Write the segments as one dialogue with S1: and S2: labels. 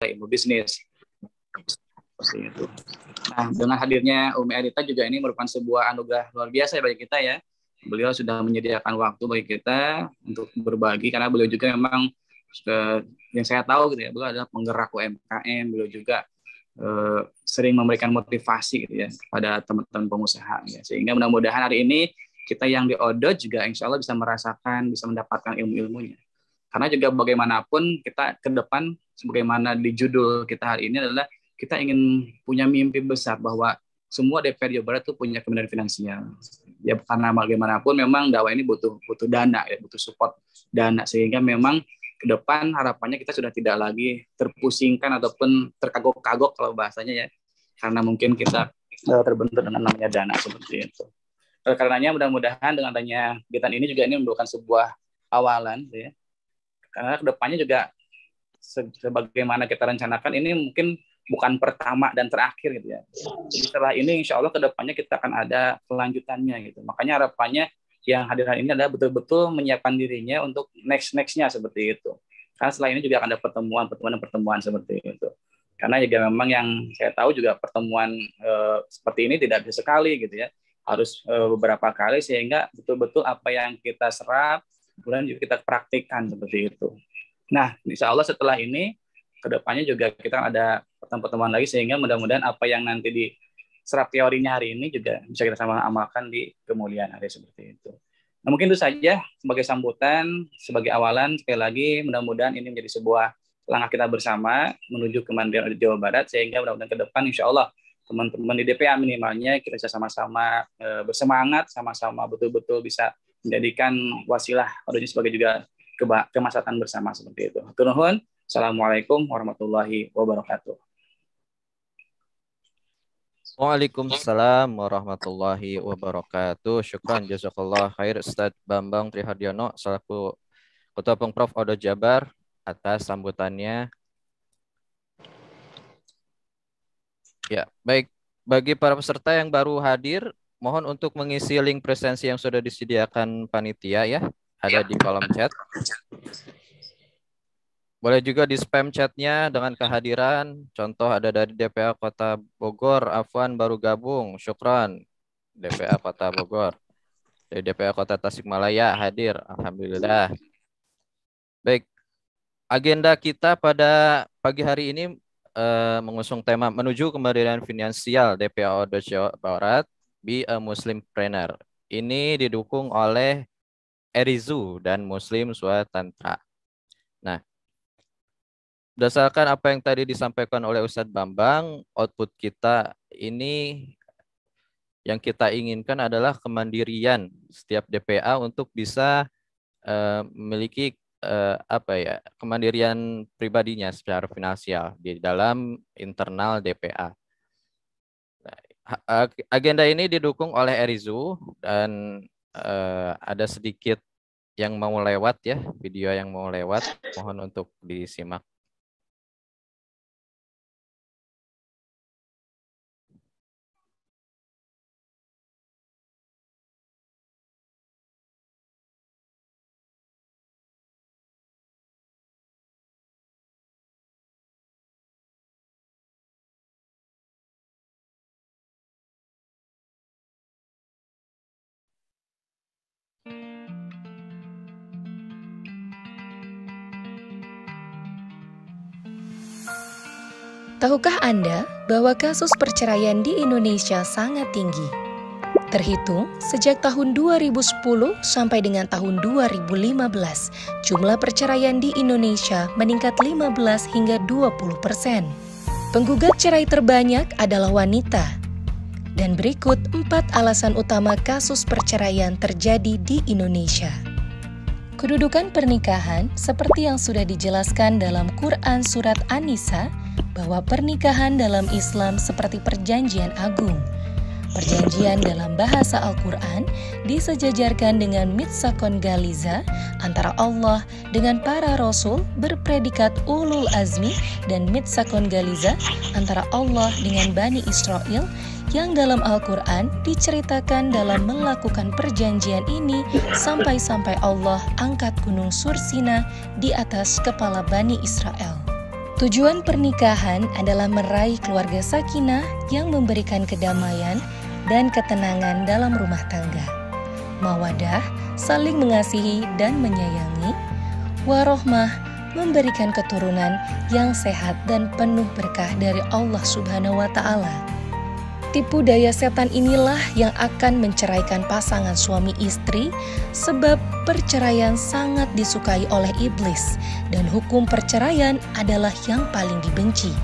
S1: ilmu bisnis. Seperti itu. Nah, dengan hadirnya Umi Adita juga ini merupakan sebuah anugerah luar biasa bagi kita ya. Beliau sudah menyediakan waktu bagi kita untuk berbagi, karena beliau juga memang yang saya tahu gitu ya, beliau adalah penggerak UMKM, beliau juga sering memberikan motivasi gitu ya kepada teman-teman pengusaha ya. Sehingga mudah-mudahan hari ini kita yang di Odot juga insya Allah bisa merasakan, bisa mendapatkan ilmu-ilmunya. Karena juga bagaimanapun kita ke depan, sebagaimana di judul kita hari ini adalah kita ingin punya mimpi besar bahwa semua DPR Jawa Barat itu punya kemudahan finansial. Ya, karena bagaimanapun memang dakwah ini butuh dana, ya, butuh support dana, sehingga memang ke depan harapannya kita sudah tidak lagi terpusingkan ataupun terkagok-kagok kalau bahasanya ya, karena mungkin kita terbentur dengan namanya dana seperti itu. Karenanya mudah-mudahan dengan adanya kegiatan ini juga ini merupakan sebuah awalan, ya. Karena ke depannya juga sebagaimana kita rencanakan ini mungkin bukan pertama dan terakhir gitu ya. Jadi setelah ini insya Allah kedepannya kita akan ada kelanjutannya gitu. Makanya harapannya yang hadiran ini adalah betul-betul menyiapkan dirinya untuk next-nya seperti itu. Karena setelah ini juga akan ada pertemuan seperti itu. Karena juga memang yang saya tahu juga pertemuan seperti ini tidak bisa sekali gitu ya. Harus beberapa kali sehingga betul-betul apa yang kita serap kemudian juga kita praktikkan seperti itu. Nah, insya Allah setelah ini kedepannya juga kita ada pertemuan lagi sehingga mudah-mudahan apa yang nanti diserap teorinya hari ini juga bisa kita sama amalkan di kemuliaan hari seperti itu. Nah, mungkin itu saja sebagai sambutan, sebagai awalan. Sekali lagi mudah-mudahan ini menjadi sebuah langkah kita bersama menuju kemandirian Jawa Barat, sehingga mudah-mudahan ke depan insya Allah teman-teman di DPA minimalnya kita bisa sama-sama bersemangat, sama-sama betul-betul bisa menjadikan wasilah Odot sebagai juga kemaslahatan bersama seperti itu. Nuhun. Assalamualaikum warahmatullahi wabarakatuh.
S2: Waalaikumsalam warahmatullahi wabarakatuh. Syukran jazakallah khair Ustadz Bambang Trihardiono selaku Ketua Pengprov Odot Jabar atas sambutannya. Ya, baik. Bagi para peserta yang baru hadir, mohon untuk mengisi link presensi yang sudah disediakan panitia ya, ada di kolom chat. Boleh juga di spam chatnya dengan kehadiran. Contoh ada dari DPA Kota Bogor, Afwan baru gabung, syukran. DPA Kota Bogor. Dari DPA Kota Tasikmalaya hadir, alhamdulillah. Baik, agenda kita pada pagi hari ini mengusung tema menuju kemandirian finansial DPA Odot Jawa Barat, Be a Muslimpreneur. Ini didukung oleh Erizu dan Muslim Swatantra. Nah, berdasarkan apa yang tadi disampaikan oleh Ustadz Bambang, output kita ini yang kita inginkan adalah kemandirian setiap DPA untuk bisa memiliki kemandirian pribadinya secara finansial di dalam internal DPA. Agenda ini didukung oleh Erizu dan ada sedikit yang mau lewat ya, video yang mau lewat, mohon untuk disimak.
S3: Tahukah Anda bahwa kasus perceraian di Indonesia sangat tinggi? Terhitung sejak tahun 2010 sampai dengan tahun 2015, jumlah perceraian di Indonesia meningkat 15 hingga 20%. Penggugat cerai terbanyak adalah wanita. Dan berikut 4 alasan utama kasus perceraian terjadi di Indonesia. Kedudukan pernikahan seperti yang sudah dijelaskan dalam Quran Surat An-Nisa, bahwa pernikahan dalam Islam seperti perjanjian agung. Perjanjian dalam bahasa Al-Quran disejajarkan dengan mitsaqon galiza antara Allah dengan para rasul berpredikat ulul azmi dan mitsaqon galiza antara Allah dengan Bani Israel yang dalam Al-Quran diceritakan dalam melakukan perjanjian ini sampai-sampai Allah angkat gunung Sursina di atas kepala Bani Israel. Tujuan pernikahan adalah meraih keluarga sakinah yang memberikan kedamaian dan ketenangan dalam rumah tangga. Mawadah, saling mengasihi dan menyayangi. Warohmah, memberikan keturunan yang sehat dan penuh berkah dari Allah Subhanahu wa Ta'ala. Tipu daya setan inilah yang akan menceraikan pasangan suami istri, sebab perceraian sangat disukai oleh iblis dan hukum perceraian adalah yang paling dibenci.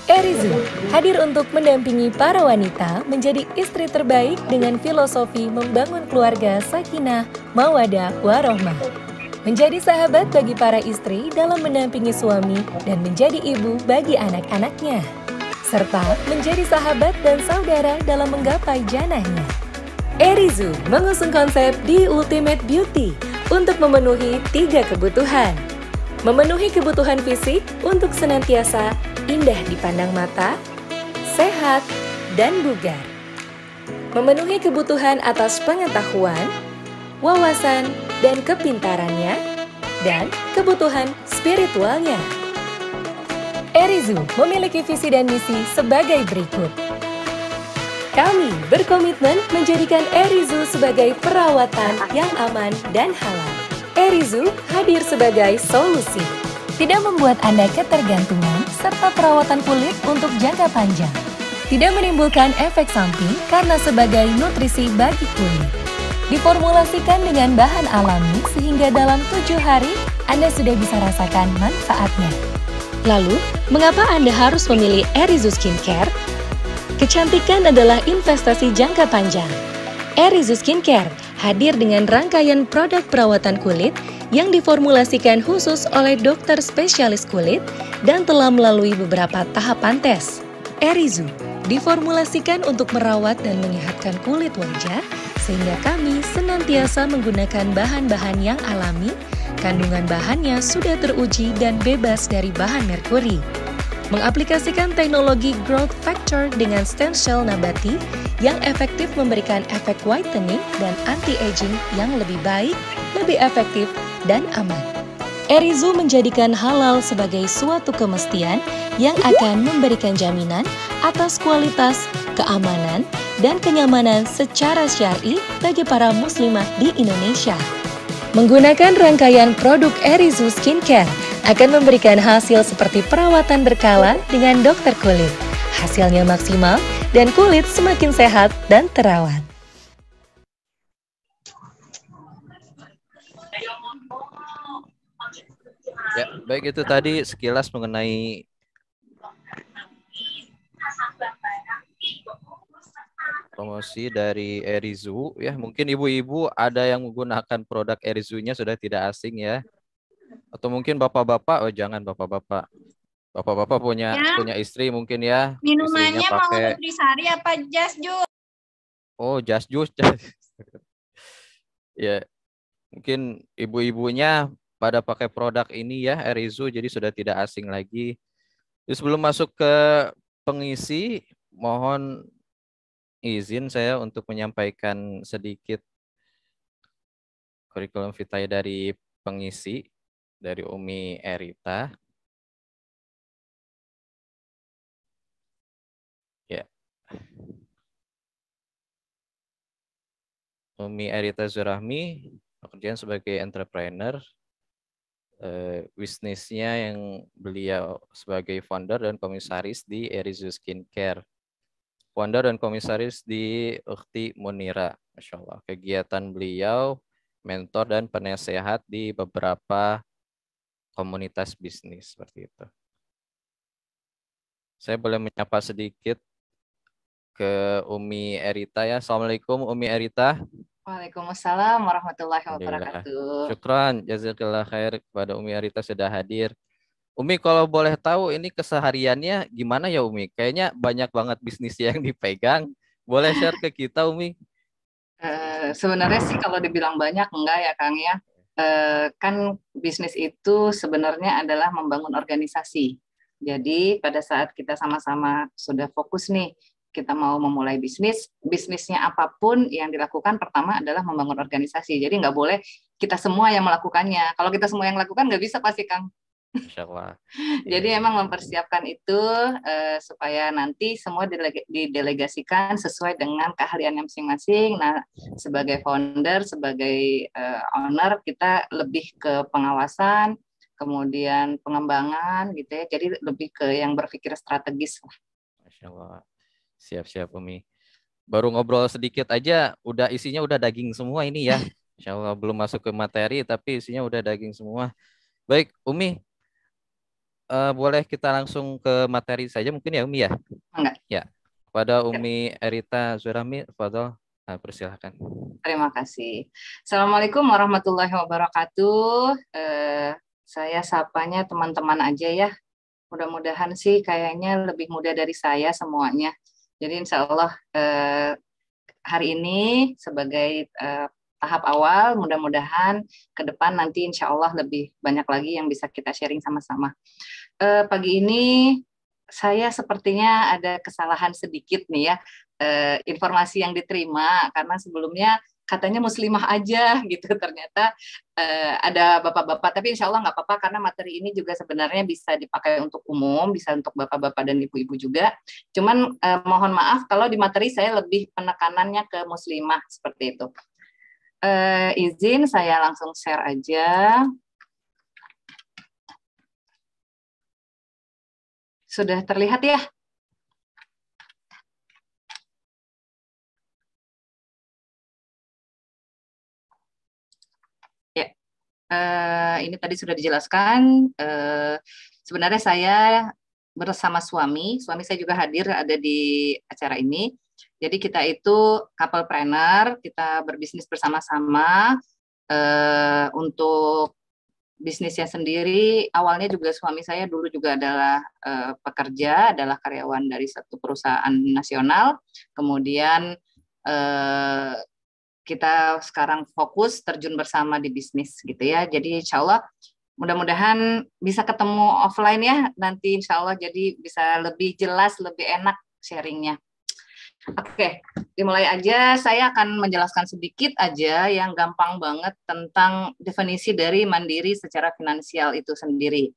S3: Erizu hadir untuk mendampingi para wanita menjadi istri terbaik dengan filosofi membangun keluarga sakinah, mawadah, warohmah. Menjadi sahabat bagi para istri dalam mendampingi suami dan menjadi ibu bagi anak-anaknya, serta menjadi sahabat dan saudara dalam menggapai janahnya. Erizu mengusung konsep The Ultimate Beauty untuk memenuhi 3 kebutuhan. Memenuhi kebutuhan fisik untuk senantiasa indah dipandang mata, sehat, dan bugar. Memenuhi kebutuhan atas pengetahuan, wawasan, dan kepintarannya, dan kebutuhan spiritualnya. Erizu memiliki visi dan misi sebagai berikut. Kami berkomitmen menjadikan Erizu sebagai perawatan yang aman dan halal. Erizu hadir sebagai solusi, tidak membuat Anda ketergantungan serta perawatan kulit untuk jangka panjang. Tidak menimbulkan efek samping karena sebagai nutrisi bagi kulit. Diformulasikan dengan bahan alami sehingga dalam 7 hari Anda sudah bisa rasakan manfaatnya. Lalu, mengapa Anda harus memilih Erizu Skincare? Kecantikan adalah investasi jangka panjang. Erizu Skincare hadir dengan rangkaian produk perawatan kulit yang diformulasikan khusus oleh dokter spesialis kulit dan telah melalui beberapa tahapan tes. Erizu diformulasikan untuk merawat dan menyehatkan kulit wajah, sehingga kami senantiasa menggunakan bahan-bahan yang alami, kandungan bahannya sudah teruji dan bebas dari bahan merkuri. Mengaplikasikan teknologi growth factor dengan stem cell nabati yang efektif memberikan efek whitening dan anti-aging yang lebih baik, lebih efektif, dan aman. Erizu menjadikan halal sebagai suatu kemestian yang akan memberikan jaminan atas kualitas, keamanan, dan kenyamanan secara syar'i bagi para muslimah di Indonesia. Menggunakan rangkaian produk Erizu Skincare akan memberikan hasil seperti perawatan berkala dengan dokter kulit. Hasilnya maksimal dan kulit semakin sehat dan terawat.
S2: Ya, baik itu tadi sekilas mengenai promosi dari Erizu ya. Mungkin ibu-ibu ada yang menggunakan produk Erizu-nya sudah tidak asing ya. Atau mungkin bapak-bapak, oh jangan bapak-bapak. Bapak-bapak punya istri mungkin ya.
S4: Minumannya mau
S2: pakai
S4: Nutrisari apa Just Juice?
S2: Oh, Just Juice. Ya, mungkin ibu-ibunya pada pakai produk ini ya, Erizu, jadi sudah tidak asing lagi. Jadi sebelum masuk ke pengisi, mohon izin saya untuk menyampaikan sedikit kurikulum vitae dari pengisi, dari Umi Erita. Ya. Umi Erita Zurahmi, pekerjaan sebagai entrepreneur, bisnisnya yang beliau sebagai founder dan komisaris di Erizu Skincare. Founder dan komisaris di Ukhti Munira. Masya Allah. Kegiatan beliau, mentor dan penasehat di beberapa komunitas bisnis seperti itu. Saya boleh menyapa sedikit ke Umi Erita ya. Assalamualaikum Umi Erita.
S4: Waalaikumsalam warahmatullahi wabarakatuh.
S2: Syukran, jazakallah khair kepada Umi Erita sudah hadir. Umi, kalau boleh tahu ini kesehariannya gimana ya Umi? Kayaknya banyak banget bisnis yang dipegang. Boleh share ke kita Umi?
S4: Sebenarnya sih kalau dibilang banyak enggak ya Kang ya. Kan bisnis itu sebenarnya adalah membangun organisasi. Jadi pada saat kita sama-sama sudah fokus nih, kita mau memulai bisnisnya apapun yang dilakukan pertama adalah membangun organisasi. Jadi nggak boleh kita semua yang melakukannya. Kalau kita semua yang lakukan nggak bisa pasti Kang.
S2: Masya Allah.
S4: Jadi
S2: Iya.
S4: emang mempersiapkan itu supaya nanti semua didelegasikan sesuai dengan keahliannya masing-masing. Nah, sebagai founder, sebagai owner, kita lebih ke pengawasan, kemudian pengembangan gitu ya. Jadi lebih ke yang berpikir strategis.
S2: Masya Allah. Siap-siap Umi. Baru ngobrol sedikit aja, isinya udah daging semua ini ya. Insya Allah belum masuk ke materi, tapi isinya udah daging semua. Baik, Umi, boleh kita langsung ke materi saja mungkin ya Umi ya?
S4: Enggak.
S2: Ya, kepada Umi Erita Zurami, Fadol, persilahkan.
S4: Terima kasih. Assalamualaikum warahmatullahi wabarakatuh. Saya sapanya teman-teman aja ya. Mudah-mudahan sih kayaknya lebih muda dari saya semuanya. Jadi insya Allah hari ini sebagai tahap awal, mudah-mudahan ke depan nanti insya Allah lebih banyak lagi yang bisa kita sharing sama-sama. Pagi ini saya sepertinya ada kesalahan sedikit nih ya, informasi yang diterima, karena sebelumnya katanya muslimah aja gitu, ternyata ada bapak-bapak, tapi insya Allah nggak apa-apa karena materi ini juga sebenarnya bisa dipakai untuk umum, bisa untuk bapak-bapak dan ibu-ibu juga. Cuman mohon maaf kalau di materi saya lebih penekanannya ke muslimah seperti itu. Izin saya langsung share aja. Sudah terlihat ya? Ini tadi sudah dijelaskan. Sebenarnya saya bersama suami saya juga hadir ada di acara ini. Jadi kita itu couplepreneur, kita berbisnis bersama-sama untuk bisnisnya sendiri. Awalnya juga suami saya dulu juga adalah pekerja, adalah karyawan dari satu perusahaan nasional. Kemudian kita sekarang fokus terjun bersama di bisnis gitu ya. Jadi insya Allah mudah-mudahan bisa ketemu offline ya nanti insya Allah, jadi bisa lebih jelas, lebih enak sharingnya. Oke, dimulai aja. Saya akan menjelaskan sedikit aja yang gampang banget tentang definisi dari mandiri secara finansial itu sendiri.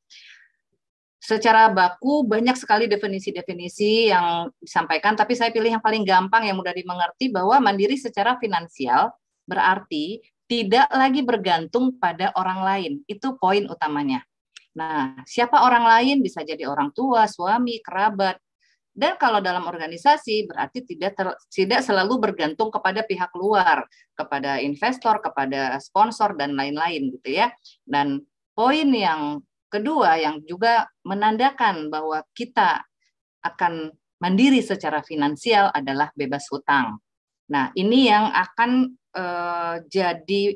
S4: Secara baku banyak sekali definisi-definisi yang disampaikan, tapi saya pilih yang paling gampang, yang mudah dimengerti, bahwa mandiri secara finansial berarti tidak lagi bergantung pada orang lain. Itu poin utamanya. Nah, siapa orang lain? Bisa jadi orang tua, suami, kerabat. Dan kalau dalam organisasi berarti tidak selalu bergantung kepada pihak luar, kepada investor, kepada sponsor, dan lain-lain gitu ya. Dan poin yang kedua yang juga menandakan bahwa kita akan mandiri secara finansial adalah bebas hutang. Nah, ini yang akan jadi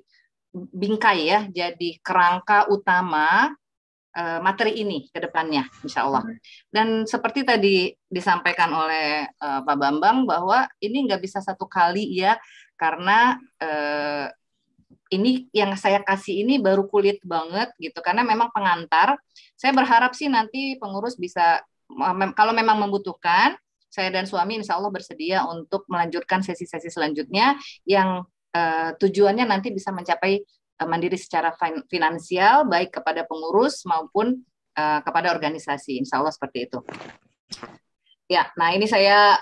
S4: bingkai ya, jadi kerangka utama materi ini ke depannya, insya Allah. Dan seperti tadi disampaikan oleh Pak Bambang bahwa ini nggak bisa satu kali ya, karena ini yang saya kasih ini baru kulit banget gitu, karena memang pengantar. Saya berharap sih nanti pengurus bisa, kalau memang membutuhkan, saya dan suami insya Allah bersedia untuk melanjutkan sesi-sesi selanjutnya yang tujuannya nanti bisa mencapai mandiri secara finansial, baik kepada pengurus maupun kepada organisasi, insya Allah seperti itu. Ya, nah ini saya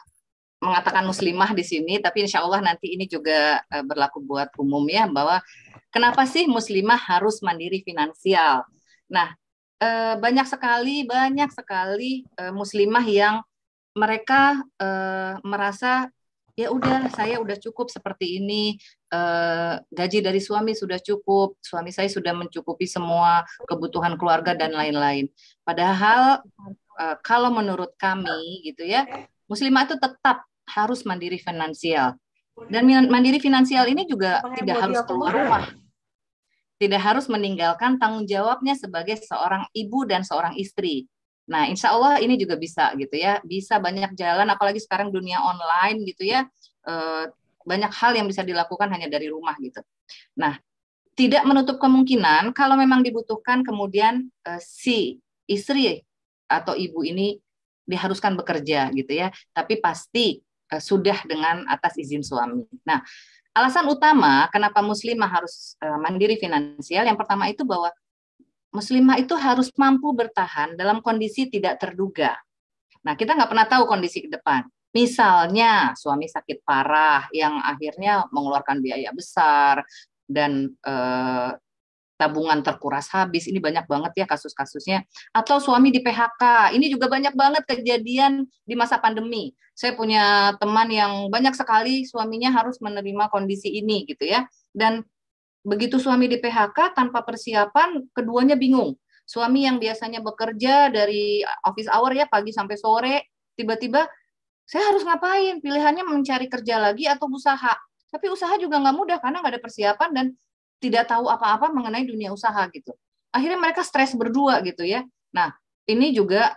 S4: mengatakan muslimah di sini, tapi insya Allah nanti ini juga berlaku buat umum ya, bahwa kenapa sih muslimah harus mandiri finansial? Nah, banyak sekali muslimah yang mereka merasa ya udah, saya udah cukup seperti ini, gaji dari suami sudah cukup, suami saya sudah mencukupi semua kebutuhan keluarga dan lain-lain. Padahal kalau menurut kami gitu ya, muslimah itu tetap harus mandiri finansial. Dan mandiri finansial ini juga tidak harus keluar rumah. Tidak harus meninggalkan tanggung jawabnya sebagai seorang ibu dan seorang istri. Nah, insya Allah ini juga bisa gitu ya, bisa banyak jalan, apalagi sekarang dunia online gitu ya, banyak hal yang bisa dilakukan hanya dari rumah gitu. Nah, tidak menutup kemungkinan kalau memang dibutuhkan kemudian si istri atau ibu ini diharuskan bekerja gitu ya, tapi pasti sudah dengan atas izin suami. Nah, alasan utama kenapa muslimah harus mandiri finansial, yang pertama itu bahwa muslimah itu harus mampu bertahan dalam kondisi tidak terduga. Nah, kita nggak pernah tahu kondisi ke depan. Misalnya suami sakit parah yang akhirnya mengeluarkan biaya besar dan tabungan terkuras habis. Ini banyak banget ya kasus-kasusnya. Atau suami di PHK. Ini juga banyak banget kejadian di masa pandemi. Saya punya teman yang banyak sekali suaminya harus menerima kondisi ini gitu ya. Dan begitu suami di PHK tanpa persiapan, keduanya bingung. Suami yang biasanya bekerja dari office hour ya, pagi sampai sore, tiba-tiba saya harus ngapain? Pilihannya mencari kerja lagi atau usaha. Tapi usaha juga nggak mudah karena nggak ada persiapan dan tidak tahu apa-apa mengenai dunia usaha gitu. Akhirnya mereka stres berdua gitu ya. Nah, ini juga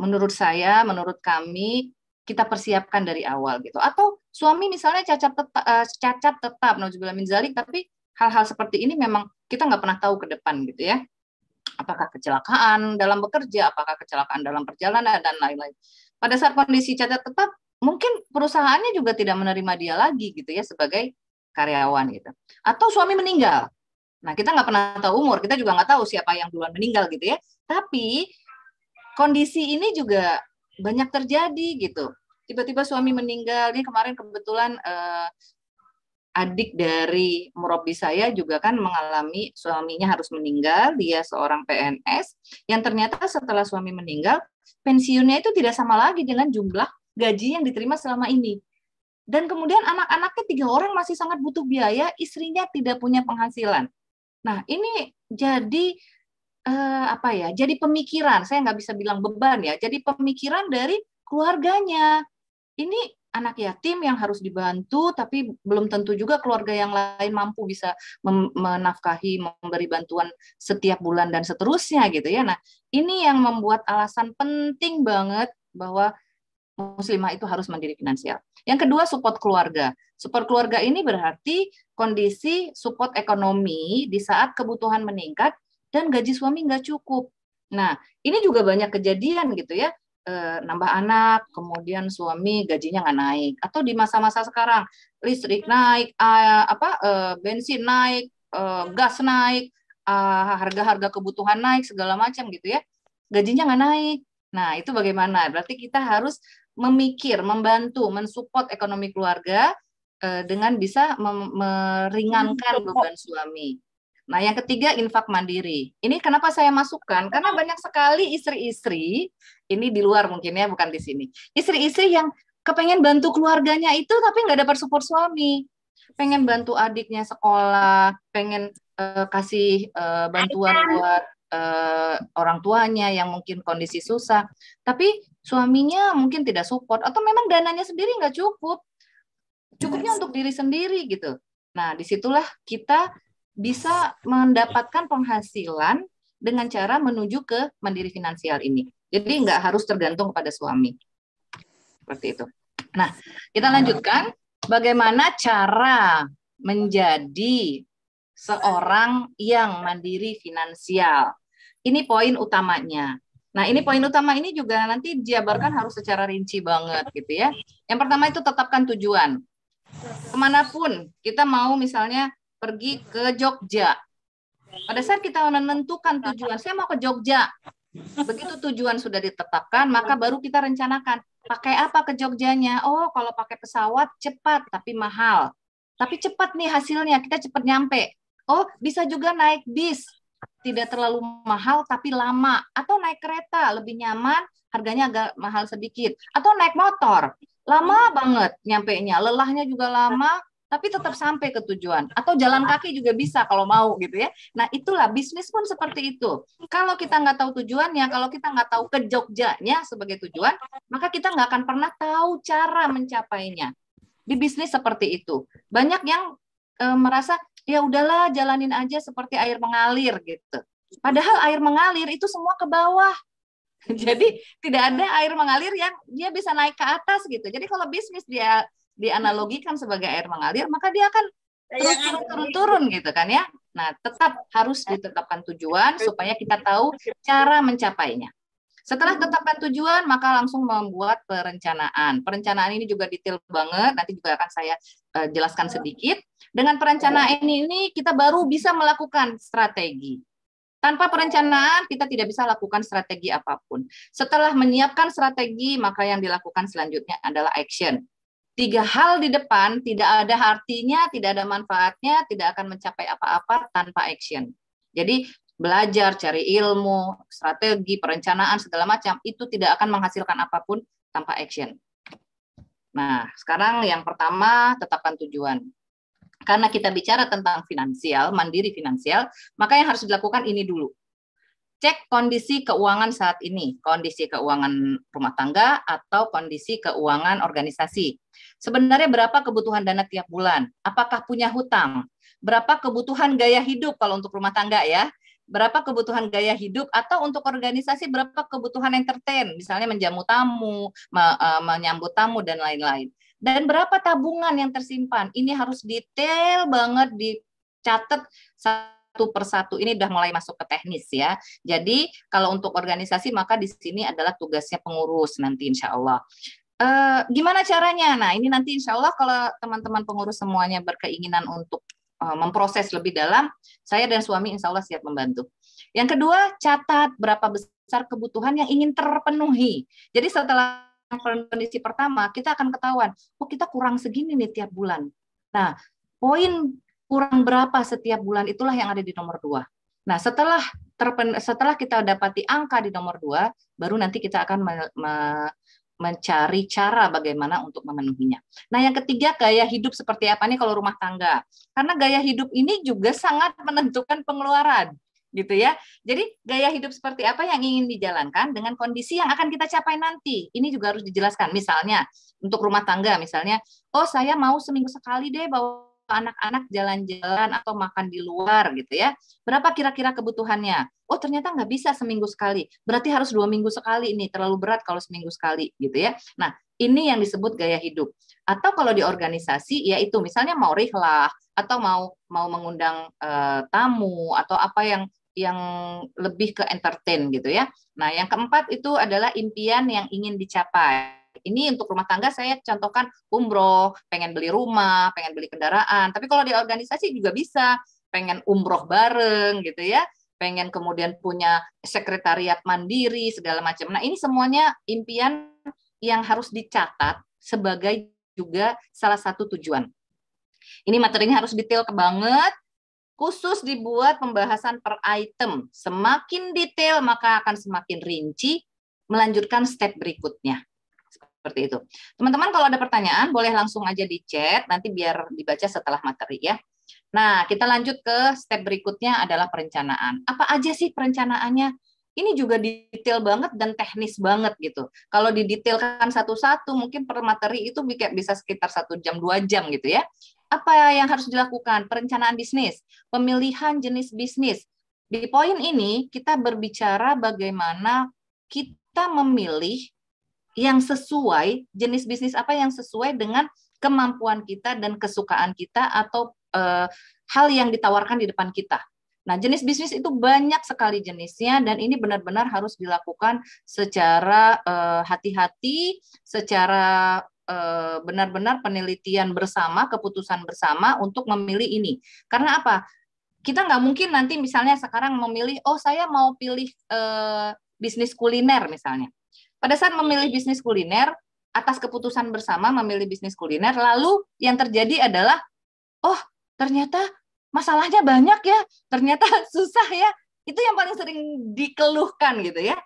S4: menurut saya, menurut kami, kita persiapkan dari awal gitu. Atau suami misalnya cacat tetap, nauzubillah min dzalik, tapi hal-hal seperti ini memang kita nggak pernah tahu ke depan gitu ya. Apakah kecelakaan dalam bekerja, apakah kecelakaan dalam perjalanan, dan lain-lain. Pada saat kondisi cacat tetap, mungkin perusahaannya juga tidak menerima dia lagi gitu ya sebagai karyawan gitu. Atau suami meninggal. Nah, kita nggak pernah tahu umur, kita juga nggak tahu siapa yang duluan meninggal gitu ya. Tapi kondisi ini juga banyak terjadi gitu. Tiba-tiba suami meninggal. Ini kemarin kebetulan adik dari murabi saya juga kan mengalami suaminya harus meninggal, dia seorang PNS, yang ternyata setelah suami meninggal, pensiunnya itu tidak sama lagi dengan jumlah gaji yang diterima selama ini. Dan kemudian anak-anaknya 3 orang masih sangat butuh biaya, istrinya tidak punya penghasilan. Nah, ini jadi jadi pemikiran, saya nggak bisa bilang beban ya, jadi pemikiran dari keluarganya. Ini anak yatim yang harus dibantu, tapi belum tentu juga keluarga yang lain mampu bisa menafkahi, memberi bantuan setiap bulan dan seterusnya gitu ya. Nah, ini yang membuat alasan penting banget bahwa muslimah itu harus mandiri finansial. Yang kedua, support keluarga. Support keluarga ini berarti kondisi support ekonomi di saat kebutuhan meningkat dan gaji suami nggak cukup. Nah, ini juga banyak kejadian gitu ya. Nambah anak, kemudian suami gajinya nggak naik, atau di masa-masa sekarang listrik naik, bensin naik, gas naik, harga-harga kebutuhan naik segala macam gitu ya, gajinya nggak naik. Nah, itu bagaimana? Berarti kita harus membantu, mensupport ekonomi keluarga dengan bisa meringankan beban suami. Nah, yang ketiga, infak mandiri. Ini kenapa saya masukkan? Karena banyak sekali istri-istri, ini di luar mungkin ya, bukan di sini. Istri-istri yang kepengen bantu keluarganya itu, tapi nggak dapat support suami. Pengen bantu adiknya sekolah, pengen kasih bantuan buat orang tuanya yang mungkin kondisi susah. Tapi suaminya mungkin tidak support, atau memang dananya sendiri nggak cukup. Cukupnya untuk diri sendiri gitu. Nah, disitulah kita bisa mendapatkan penghasilan dengan cara menuju ke mandiri finansial ini. Jadi nggak harus tergantung kepada suami. Seperti itu. Nah, kita lanjutkan. Bagaimana cara menjadi seorang yang mandiri finansial. Ini poin utamanya. Nah, ini poin utama ini juga nanti dijabarkan harus secara rinci banget gitu ya. Yang pertama itu tetapkan tujuan. Kemanapun kita mau misalnya pergi ke Jogja. Pada saat kita menentukan tujuan, saya mau ke Jogja. Begitu tujuan sudah ditetapkan, maka baru kita rencanakan. Pakai apa ke Jogjanya? Oh, kalau pakai pesawat cepat tapi mahal. Tapi cepat nih hasilnya, kita cepat nyampe. Oh, bisa juga naik bis. Tidak terlalu mahal tapi lama. Atau naik kereta, lebih nyaman, harganya agak mahal sedikit. Atau naik motor, lama banget nyampenya. Lelahnya juga lama, tapi tetap sampai ke tujuan. Atau jalan kaki juga bisa kalau mau gitu ya. Nah, itulah bisnis pun seperti itu. Kalau kita nggak tahu tujuannya, kalau kita nggak tahu ke Jogjanya sebagai tujuan, maka kita nggak akan pernah tahu cara mencapainya. Di bisnis seperti itu. Banyak yang merasa, ya udahlah jalanin aja seperti air mengalir gitu. Padahal air mengalir itu semua ke bawah. Jadi tidak ada air mengalir yang dia bisa naik ke atas gitu. Jadi kalau bisnis dia dianalogikan sebagai air mengalir, maka dia akan turun gitu kan ya. Nah, tetap harus ditetapkan tujuan supaya kita tahu cara mencapainya. Setelah tetapkan tujuan, maka langsung membuat perencanaan. Perencanaan ini juga detail banget, nanti juga akan saya jelaskan sedikit. Dengan perencanaan ini kita baru bisa melakukan strategi. Tanpa perencanaan, kita tidak bisa lakukan strategi apapun. Setelah menyiapkan strategi, maka yang dilakukan selanjutnya adalah action. 3 hal di depan tidak ada artinya, tidak ada manfaatnya, tidak akan mencapai apa-apa tanpa action. Jadi belajar, cari ilmu, strategi, perencanaan, segala macam, itu tidak akan menghasilkan apapun tanpa action. Nah, sekarang yang pertama, tetapkan tujuan. Karena kita bicara tentang finansial, mandiri finansial, maka yang harus dilakukan ini dulu. Cek kondisi keuangan saat ini, kondisi keuangan rumah tangga atau kondisi keuangan organisasi. Sebenarnya berapa kebutuhan dana tiap bulan? Apakah punya hutang? Berapa kebutuhan gaya hidup kalau untuk rumah tangga ya? Berapa kebutuhan gaya hidup atau untuk organisasi berapa kebutuhan entertain, misalnya menjamu tamu, menyambut tamu dan lain-lain. Dan berapa tabungan yang tersimpan? Ini harus detail banget dicatat satu persatu. Ini udah mulai masuk ke teknis ya. Jadi kalau untuk organisasi maka di sini adalah tugasnya pengurus nanti insya Allah. Gimana caranya? Nah ini nanti insya Allah kalau teman-teman pengurus semuanya berkeinginan untuk memproses lebih dalam, saya dan suami insya Allah siap membantu. Yang kedua, catat berapa besar kebutuhan yang ingin terpenuhi. Jadi setelah kondisi pertama, kita akan ketahuan, oh kita kurang segini nih tiap bulan. Nah, poin kurang berapa setiap bulan itulah yang ada di nomor 2. Nah, setelah kita dapati angka di nomor 2, baru nanti kita akan mencari cara bagaimana untuk memenuhinya. Nah, yang ketiga, gaya hidup seperti apa nih kalau rumah tangga. Karena gaya hidup ini juga sangat menentukan pengeluaran. Gitu ya. Jadi gaya hidup seperti apa yang ingin dijalankan dengan kondisi yang akan kita capai nanti. Ini juga harus dijelaskan. Misalnya untuk rumah tangga misalnya, oh saya mau seminggu sekali deh bawa anak-anak jalan-jalan atau makan di luar gitu ya. Berapa kira-kira kebutuhannya? Oh ternyata nggak bisa seminggu sekali. Berarti harus 2 minggu sekali ini. Terlalu berat kalau seminggu sekali gitu ya. Nah ini yang disebut gaya hidup. Atau kalau di organisasi yaitu misalnya mau rihlah atau mau mengundang tamu atau apa yang lebih ke entertain gitu ya. Nah, yang keempat itu adalah impian yang ingin dicapai. Ini untuk rumah tangga saya contohkan umroh, pengen beli rumah, pengen beli kendaraan. Tapi kalau di organisasi juga bisa, pengen umroh bareng gitu ya. Pengen kemudian punya sekretariat mandiri segala macam. Nah, ini semuanya impian yang harus dicatat sebagai juga salah satu tujuan. Ini materinya harus detail banget. Khusus dibuat pembahasan per item. Semakin detail maka akan semakin rinci melanjutkan step berikutnya. Seperti itu. Teman-teman kalau ada pertanyaan boleh langsung aja di chat, nanti biar dibaca setelah materi ya. Nah, kita lanjut ke step berikutnya adalah perencanaan. Apa aja sih perencanaannya? Ini juga detail banget dan teknis banget gitu. Kalau didetailkan satu-satu mungkin per materi itu bisa sekitar 1 jam 2 jam gitu ya. Apa yang harus dilakukan? Perencanaan bisnis, pemilihan jenis bisnis. Di poin ini kita berbicara bagaimana kita memilih yang sesuai, jenis bisnis apa yang sesuai dengan kemampuan kita dan kesukaan kita atau hal yang ditawarkan di depan kita. Nah, jenis bisnis itu banyak sekali jenisnya dan ini benar-benar harus dilakukan secara hati-hati, secara benar-benar penelitian bersama, keputusan bersama untuk memilih ini. Karena apa? Kita nggak mungkin nanti misalnya sekarang memilih, oh saya mau pilih bisnis kuliner misalnya. Pada saat memilih bisnis kuliner, atas keputusan bersama memilih bisnis kuliner, lalu yang terjadi adalah, oh ternyata masalahnya banyak ya, ternyata susah ya. Itu yang paling sering dikeluhkan gitu ya.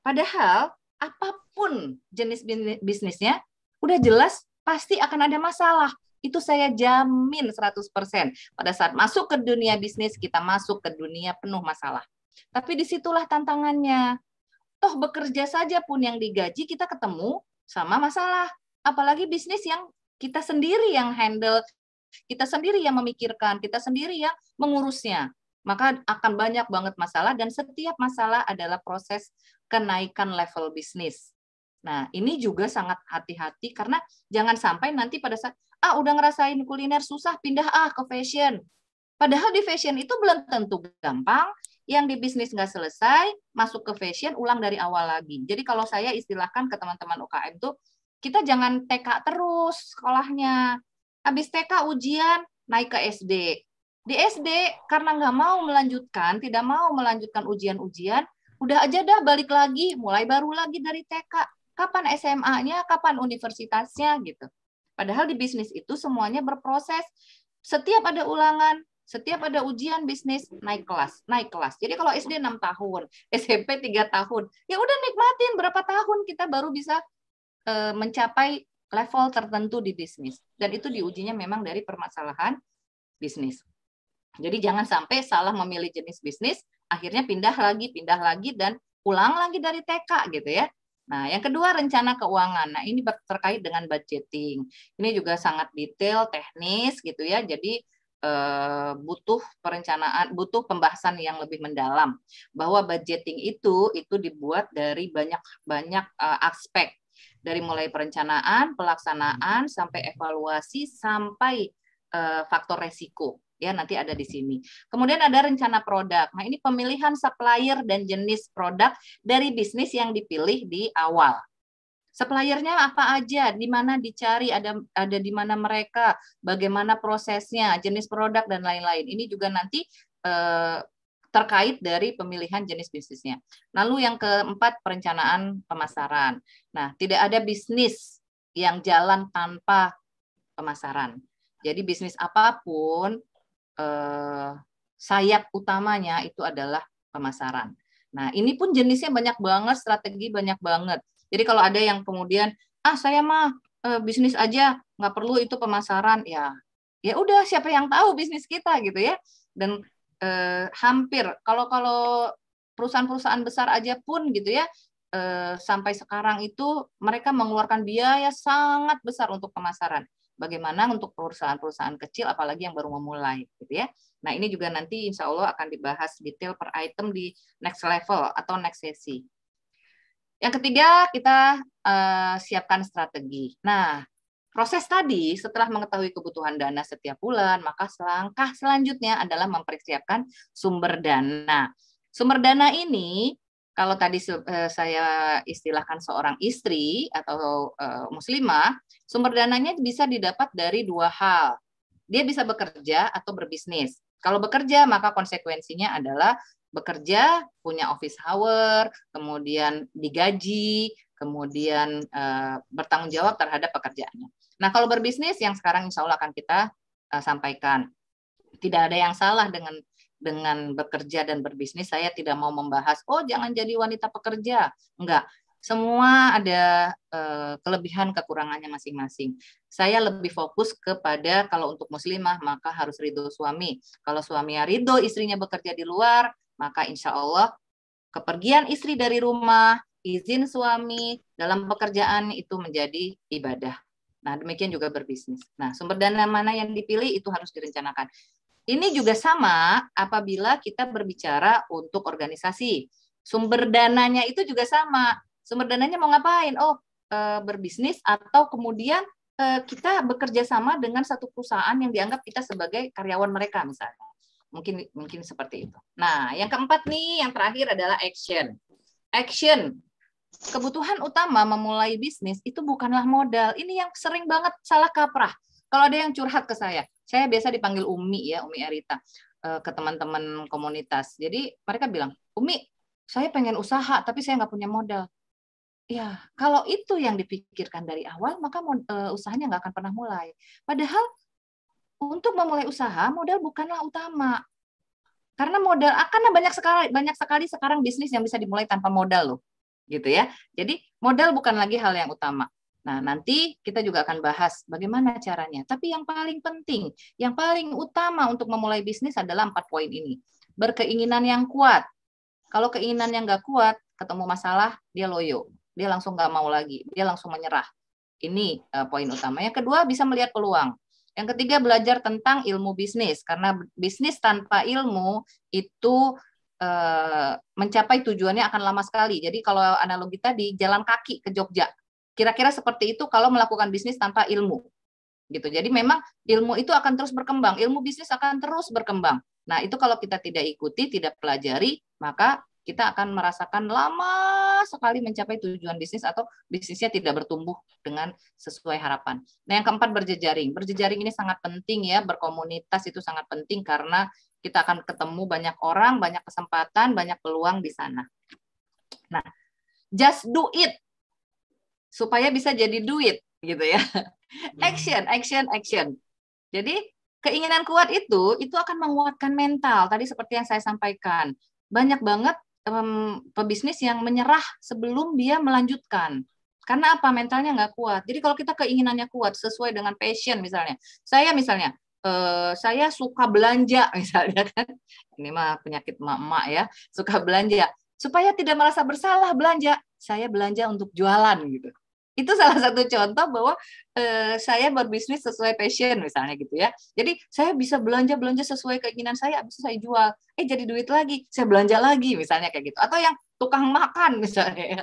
S4: Padahal apapun jenis bisnisnya, udah jelas pasti akan ada masalah. Itu saya jamin 100%. Pada saat masuk ke dunia bisnis, kita masuk ke dunia penuh masalah. Tapi disitulah tantangannya. Toh bekerja saja pun yang digaji, kita ketemu sama masalah. Apalagi bisnis yang kita sendiri yang handle, kita sendiri yang memikirkan, kita sendiri yang mengurusnya. Maka akan banyak banget masalah dan setiap masalah adalah proses kenaikan level bisnis. Nah, ini juga sangat hati-hati karena jangan sampai nanti pada saat udah ngerasain kuliner susah pindah ke fashion. Padahal di fashion itu belum tentu gampang, yang di bisnis nggak selesai, masuk ke fashion ulang dari awal lagi. Jadi kalau saya istilahkan ke teman-teman UKM tuh, kita jangan TK terus sekolahnya. Habis TK ujian naik ke SD. Di SD karena nggak mau melanjutkan, tidak mau melanjutkan ujian-ujian, udah aja dah balik lagi, mulai baru lagi dari TK. Kapan SMA-nya, kapan universitasnya gitu. Padahal di bisnis itu semuanya berproses. Setiap ada ulangan, setiap ada ujian bisnis, naik kelas, naik kelas. Jadi kalau SD 6 tahun, SMP 3 tahun, ya udah nikmatin berapa tahun kita baru bisa mencapai level tertentu di bisnis. Dan itu diujinya memang dari permasalahan bisnis. Jadi jangan sampai salah memilih jenis bisnis, akhirnya pindah lagi, dan ulang lagi dari TK gitu ya. Nah, yang kedua rencana keuangan. Nah, ini terkait dengan budgeting. Ini juga sangat detail, teknis gitu ya. Jadi butuh perencanaan, butuh pembahasan yang lebih mendalam. Bahwa budgeting itu dibuat dari banyak aspek. Dari mulai perencanaan, pelaksanaan, sampai evaluasi, sampai faktor resiko. Ya, nanti ada di sini. Kemudian ada rencana produk. Nah, ini pemilihan supplier dan jenis produk dari bisnis yang dipilih di awal. Suppliernya apa aja, di mana dicari, ada di mana mereka, bagaimana prosesnya, jenis produk dan lain-lain. Ini juga nanti terkait dari pemilihan jenis bisnisnya. Lalu yang keempat, perencanaan pemasaran. Nah, tidak ada bisnis yang jalan tanpa pemasaran. Jadi bisnis apapun sayap utamanya itu adalah pemasaran. Nah, ini pun jenisnya banyak banget, strategi banyak banget. Jadi kalau ada yang kemudian, saya mah bisnis aja, nggak perlu itu pemasaran, ya udah siapa yang tahu bisnis kita gitu ya. Dan hampir kalau perusahaan-perusahaan besar aja pun gitu ya, sampai sekarang itu mereka mengeluarkan biaya sangat besar untuk pemasaran. Bagaimana untuk perusahaan-perusahaan kecil, apalagi yang baru memulai, gitu ya. Nah, ini juga nanti insya Allah akan dibahas detail per item di next level atau next sesi. Yang ketiga, kita siapkan strategi. Nah, proses tadi setelah mengetahui kebutuhan dana setiap bulan, maka langkah selanjutnya adalah mempersiapkan sumber dana. Sumber dana ini, kalau tadi saya istilahkan seorang istri atau muslimah, sumber dananya bisa didapat dari dua hal. Dia bisa bekerja atau berbisnis. Kalau bekerja, maka konsekuensinya adalah bekerja, punya office hour, kemudian digaji, kemudian bertanggung jawab terhadap pekerjaannya. Nah, kalau berbisnis yang sekarang insya Allah akan kita sampaikan, tidak ada yang salah dengan bekerja dan berbisnis. Saya tidak mau membahas, jangan jadi wanita pekerja. Enggak. Semua ada kelebihan kekurangannya masing-masing. Saya lebih fokus kepada kalau untuk muslimah maka harus ridho suami. Kalau suaminya ridho istrinya bekerja di luar, maka insya Allah kepergian istri dari rumah, izin suami dalam pekerjaan itu menjadi ibadah. Nah, demikian juga berbisnis. Nah, sumber dana mana yang dipilih itu harus direncanakan. Ini juga sama apabila kita berbicara untuk organisasi. Sumber dananya itu juga sama. Sumber dananya mau ngapain? Berbisnis atau kemudian kita bekerja sama dengan satu perusahaan yang dianggap kita sebagai karyawan mereka misalnya. Mungkin seperti itu. Nah, yang keempat nih, yang terakhir adalah action. Action. Kebutuhan utama memulai bisnis itu bukanlah modal. Ini yang sering banget salah kaprah. Kalau ada yang curhat ke saya biasa dipanggil Umi ya, Umi Arita, ke teman-teman komunitas. Jadi mereka bilang, Umi, saya pengen usaha tapi saya nggak punya modal. Ya, kalau itu yang dipikirkan dari awal, maka usahanya nggak akan pernah mulai. Padahal untuk memulai usaha, modal bukanlah utama. Karena modal, karena banyak sekali sekarang bisnis yang bisa dimulai tanpa modal loh. Gitu ya. Jadi modal bukan lagi hal yang utama. Nah, nanti kita juga akan bahas bagaimana caranya. Tapi yang paling penting, yang paling utama untuk memulai bisnis adalah 4 poin ini. Berkeinginan yang kuat. Kalau keinginan yang nggak kuat, ketemu masalah, dia loyo. Dia langsung nggak mau lagi. Dia langsung menyerah. Ini poin utama. Yang kedua, bisa melihat peluang. Yang ketiga, belajar tentang ilmu bisnis. Karena bisnis tanpa ilmu itu mencapai tujuannya akan lama sekali. Jadi kalau analogi tadi, jalan kaki ke Jogja. Kira-kira seperti itu kalau melakukan bisnis tanpa ilmu. Gitu. Jadi memang ilmu itu akan terus berkembang. Ilmu bisnis akan terus berkembang. Nah, itu kalau kita tidak ikuti, tidak pelajari, maka kita akan merasakan lama sekali mencapai tujuan bisnis atau bisnisnya tidak bertumbuh dengan sesuai harapan. Nah, yang keempat berjejaring. Berjejaring ini sangat penting ya, berkomunitas itu sangat penting karena kita akan ketemu banyak orang, banyak kesempatan, banyak peluang di sana. Nah, just do it supaya bisa jadi duit gitu ya. Action, action, action. Jadi keinginan kuat itu akan menguatkan mental. Tadi seperti yang saya sampaikan, banyak banget pebisnis yang menyerah sebelum dia melanjutkan. Karena apa? Mentalnya nggak kuat. Jadi kalau kita keinginannya kuat sesuai dengan passion misalnya. Saya suka belanja misalnya kan. Ini mah penyakit emak-emak ya. Suka belanja. Supaya tidak merasa bersalah belanja, saya belanja untuk jualan gitu. Itu salah satu contoh bahwa saya berbisnis sesuai passion misalnya gitu ya. Jadi saya bisa belanja sesuai keinginan saya, habis itu saya jual. Jadi duit lagi, saya belanja lagi misalnya kayak gitu. Atau yang tukang makan misalnya ya.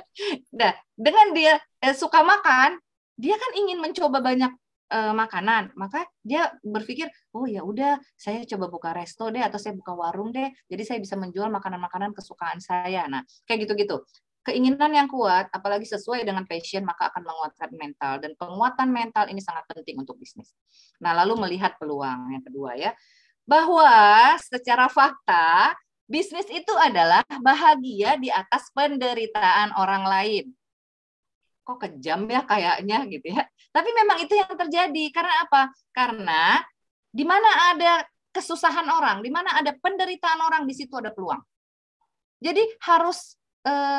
S4: Nah, dengan dia suka makan, dia kan ingin mencoba banyak makanan, maka dia berpikir, oh ya udah, saya coba buka resto deh atau saya buka warung deh. Jadi saya bisa menjual makanan-makanan kesukaan saya. Nah, kayak gitu-gitu. Keinginan yang kuat, apalagi sesuai dengan passion, maka akan menguatkan mental. Dan penguatan mental ini sangat penting untuk bisnis. Nah, lalu melihat peluang yang kedua ya, bahwa secara fakta, bisnis itu adalah bahagia di atas penderitaan orang lain. Kok kejam ya kayaknya gitu ya. Tapi memang itu yang terjadi. Karena apa? Karena di mana ada kesusahan orang, di mana ada penderitaan orang, di situ ada peluang. Jadi harus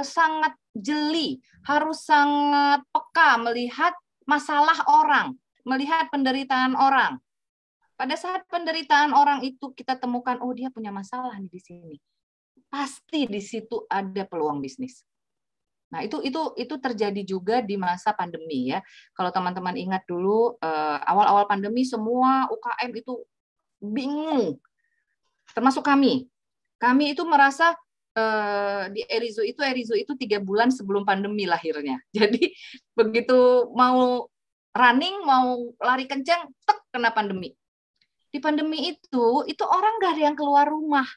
S4: sangat jeli, harus sangat peka melihat masalah orang, melihat penderitaan orang. Pada saat penderitaan orang itu kita temukan, oh dia punya masalah nih di sini. Pasti di situ ada peluang bisnis. Nah, itu terjadi juga di masa pandemi ya. Kalau teman-teman ingat dulu awal-awal pandemi semua UKM itu bingung. Termasuk kami. Kami itu merasa di Erizo itu 3 bulan sebelum pandemi lahirnya. Jadi begitu mau running, mau lari kencang, tek kena pandemi. Di pandemi itu orang nggak ada yang keluar rumah.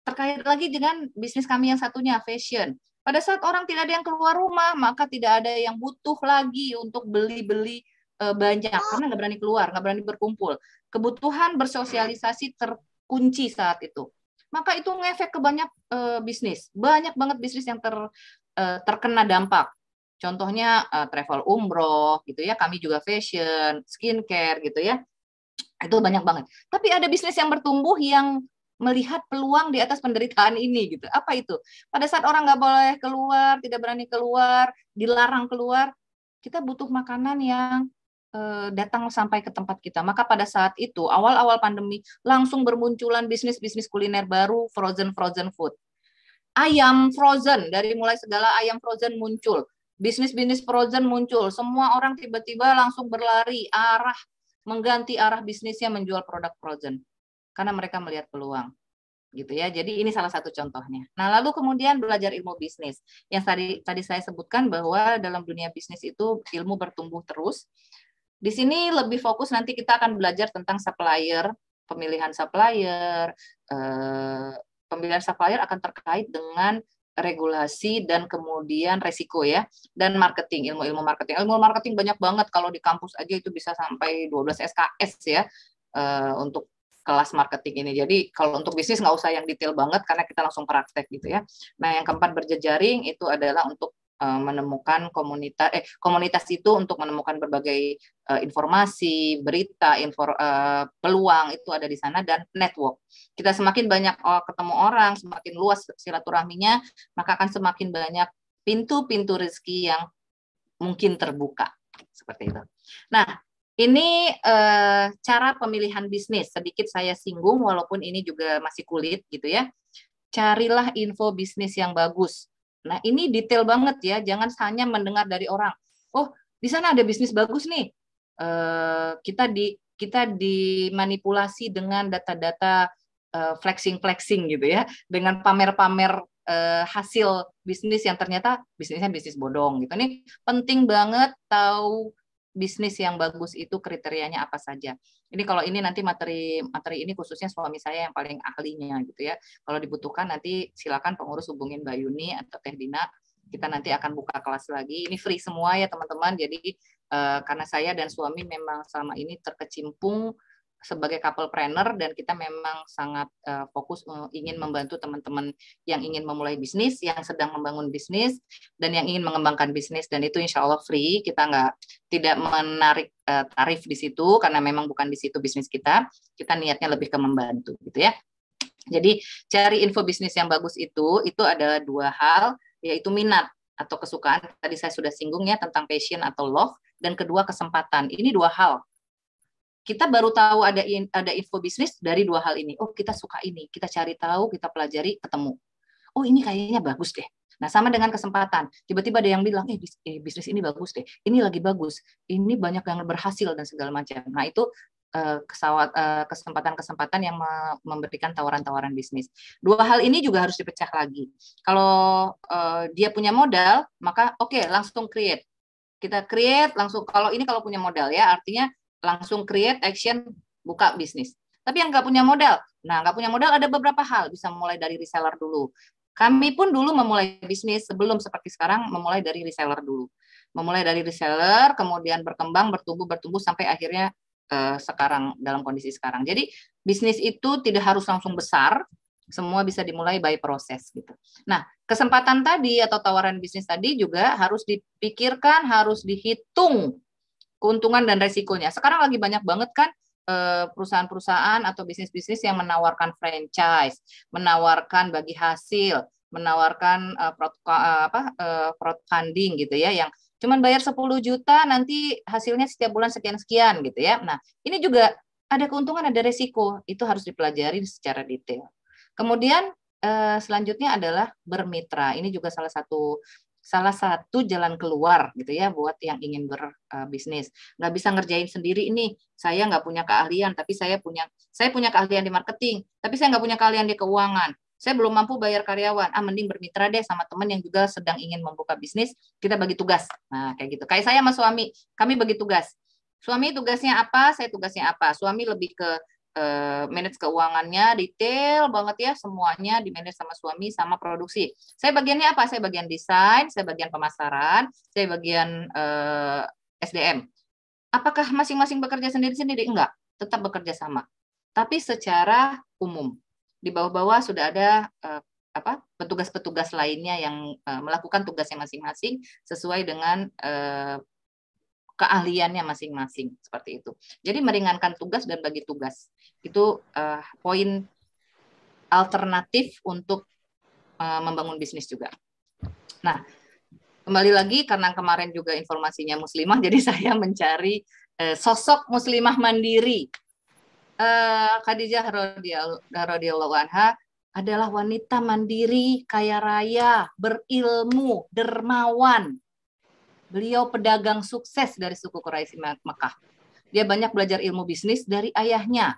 S4: Terkait lagi dengan bisnis kami yang satunya, fashion. Pada saat orang tidak ada yang keluar rumah, maka tidak ada yang butuh lagi untuk beli-beli banyak karena nggak berani keluar, nggak berani berkumpul. Kebutuhan bersosialisasi terkunci saat itu. Maka itu ngefek ke banyak bisnis. Banyak banget bisnis yang terkena dampak. Contohnya travel umroh gitu ya, kami juga fashion, skincare gitu ya. Itu banyak banget. Tapi ada bisnis yang bertumbuh yang melihat peluang di atas penderitaan ini gitu. Apa itu? Pada saat orang nggak boleh keluar, tidak berani keluar, dilarang keluar, kita butuh makanan yang datang sampai ke tempat kita. Maka pada saat itu, awal-awal pandemi, langsung bermunculan bisnis-bisnis kuliner baru, frozen food. Ayam frozen, dari mulai segala ayam frozen muncul. Bisnis-bisnis frozen muncul. Semua orang tiba-tiba langsung berlari, mengganti arah bisnisnya menjual produk frozen. Karena mereka melihat peluang. Gitu ya. Jadi ini salah satu contohnya. Nah, lalu kemudian belajar ilmu bisnis. Yang tadi saya sebutkan bahwa dalam dunia bisnis itu ilmu bertumbuh terus. Di sini lebih fokus nanti kita akan belajar tentang supplier, pemilihan supplier. Pemilihan supplier akan terkait dengan regulasi dan kemudian resiko ya, dan marketing, ilmu marketing banyak banget. Kalau di kampus aja itu bisa sampai 12 SKS ya untuk kelas marketing ini. Jadi kalau untuk bisnis nggak usah yang detail banget karena kita langsung praktek gitu ya. Nah, yang keempat berjejaring itu adalah untuk menemukan komunitas itu untuk menemukan berbagai informasi, berita, peluang itu ada di sana, dan network. Kita semakin banyak ketemu orang, semakin luas silaturahminya, maka akan semakin banyak pintu-pintu rezeki yang mungkin terbuka. Seperti itu. Nah, ini cara pemilihan bisnis. Sedikit saya singgung, walaupun ini juga masih kulit gitu ya. Carilah info bisnis yang bagus. Nah, ini detail banget ya. Jangan hanya mendengar dari orang. Oh, di sana ada bisnis bagus nih. Kita dimanipulasi dengan data-data flexing gitu ya. Dengan pamer-pamer hasil bisnis yang ternyata bisnisnya bisnis bodong gitu. Ini penting banget tahu bisnis yang bagus itu kriterianya apa saja. Ini kalau ini nanti materi ini khususnya suami saya yang paling ahlinya gitu ya. Kalau dibutuhkan nanti silakan pengurus hubungin Mbak Yuni atau Teh Dina. Kita nanti akan buka kelas lagi. Ini free semua ya teman-teman. Jadi karena saya dan suami memang selama ini terkecimpung sebagai couplepreneur dan kita memang sangat fokus ingin membantu teman-teman yang ingin memulai bisnis, yang sedang membangun bisnis, dan yang ingin mengembangkan bisnis, dan itu insya Allah free. Kita tidak menarik tarif di situ karena memang bukan di situ bisnis kita niatnya lebih ke membantu gitu ya. Jadi cari info bisnis yang bagus itu ada dua hal, yaitu minat atau kesukaan, tadi saya sudah singgung ya tentang passion atau love, dan kedua kesempatan. Ini dua hal. Kita baru tahu ada info bisnis dari dua hal ini. Oh, kita suka ini, kita cari tahu, kita pelajari, ketemu. Oh, ini kayaknya bagus deh. Nah, sama dengan kesempatan. Tiba-tiba ada yang bilang, bisnis ini bagus deh. Ini lagi bagus. Ini banyak yang berhasil dan segala macam. Nah, itu kesempatan-kesempatan yang memberikan tawaran-tawaran bisnis. Dua hal ini juga harus dipecah lagi. Kalau dia punya modal, maka oke, langsung create. Kita create langsung. Kalau punya modal ya, artinya langsung create action buka bisnis. Tapi yang nggak punya modal, ada beberapa hal, bisa mulai dari reseller dulu. Kami pun dulu memulai bisnis sebelum seperti sekarang, memulai dari reseller dulu. Memulai dari reseller, kemudian berkembang, bertumbuh sampai akhirnya sekarang dalam kondisi sekarang. Jadi bisnis itu tidak harus langsung besar, semua bisa dimulai by proses gitu. Nah, kesempatan tadi atau tawaran bisnis tadi juga harus dipikirkan, harus dihitung keuntungan dan resikonya. Sekarang lagi banyak banget kan perusahaan-perusahaan atau bisnis-bisnis yang menawarkan franchise, menawarkan bagi hasil, menawarkan crowdfunding gitu ya, yang cuman bayar 10 juta nanti hasilnya setiap bulan sekian-sekian gitu ya. Nah, ini juga ada keuntungan, ada resiko. Itu harus dipelajari secara detail. Kemudian selanjutnya adalah bermitra. Ini juga salah satu jalan keluar gitu ya buat yang ingin berbisnis. Nggak bisa ngerjain sendiri ini. Saya nggak punya keahlian, tapi saya punya keahlian di marketing, tapi saya nggak punya keahlian di keuangan. Saya belum mampu bayar karyawan. Mending bermitra deh sama teman yang juga sedang ingin membuka bisnis. Kita bagi tugas. Nah, kayak gitu. Kayak saya sama suami, kami bagi tugas. Suami tugasnya apa, saya tugasnya apa. Suami lebih ke manage keuangannya, detail banget ya, semuanya di manage sama suami, sama produksi. Saya bagiannya apa? Saya bagian desain, saya bagian pemasaran, saya bagian SDM. Apakah masing-masing bekerja sendiri-sendiri? Enggak, tetap bekerja sama. Tapi secara umum, di bawah-bawah sudah ada petugas-petugas lainnya yang melakukan tugasnya masing-masing sesuai dengan keahliannya masing-masing, seperti itu. Jadi meringankan tugas dan bagi tugas. Itu poin alternatif untuk membangun bisnis juga. Nah, kembali lagi karena kemarin juga informasinya muslimah, jadi saya mencari sosok muslimah mandiri. Khadijah radhiyallahu anha adalah wanita mandiri, kaya raya, berilmu, dermawan. Beliau pedagang sukses dari suku Quraisy Mekah. Dia banyak belajar ilmu bisnis dari ayahnya.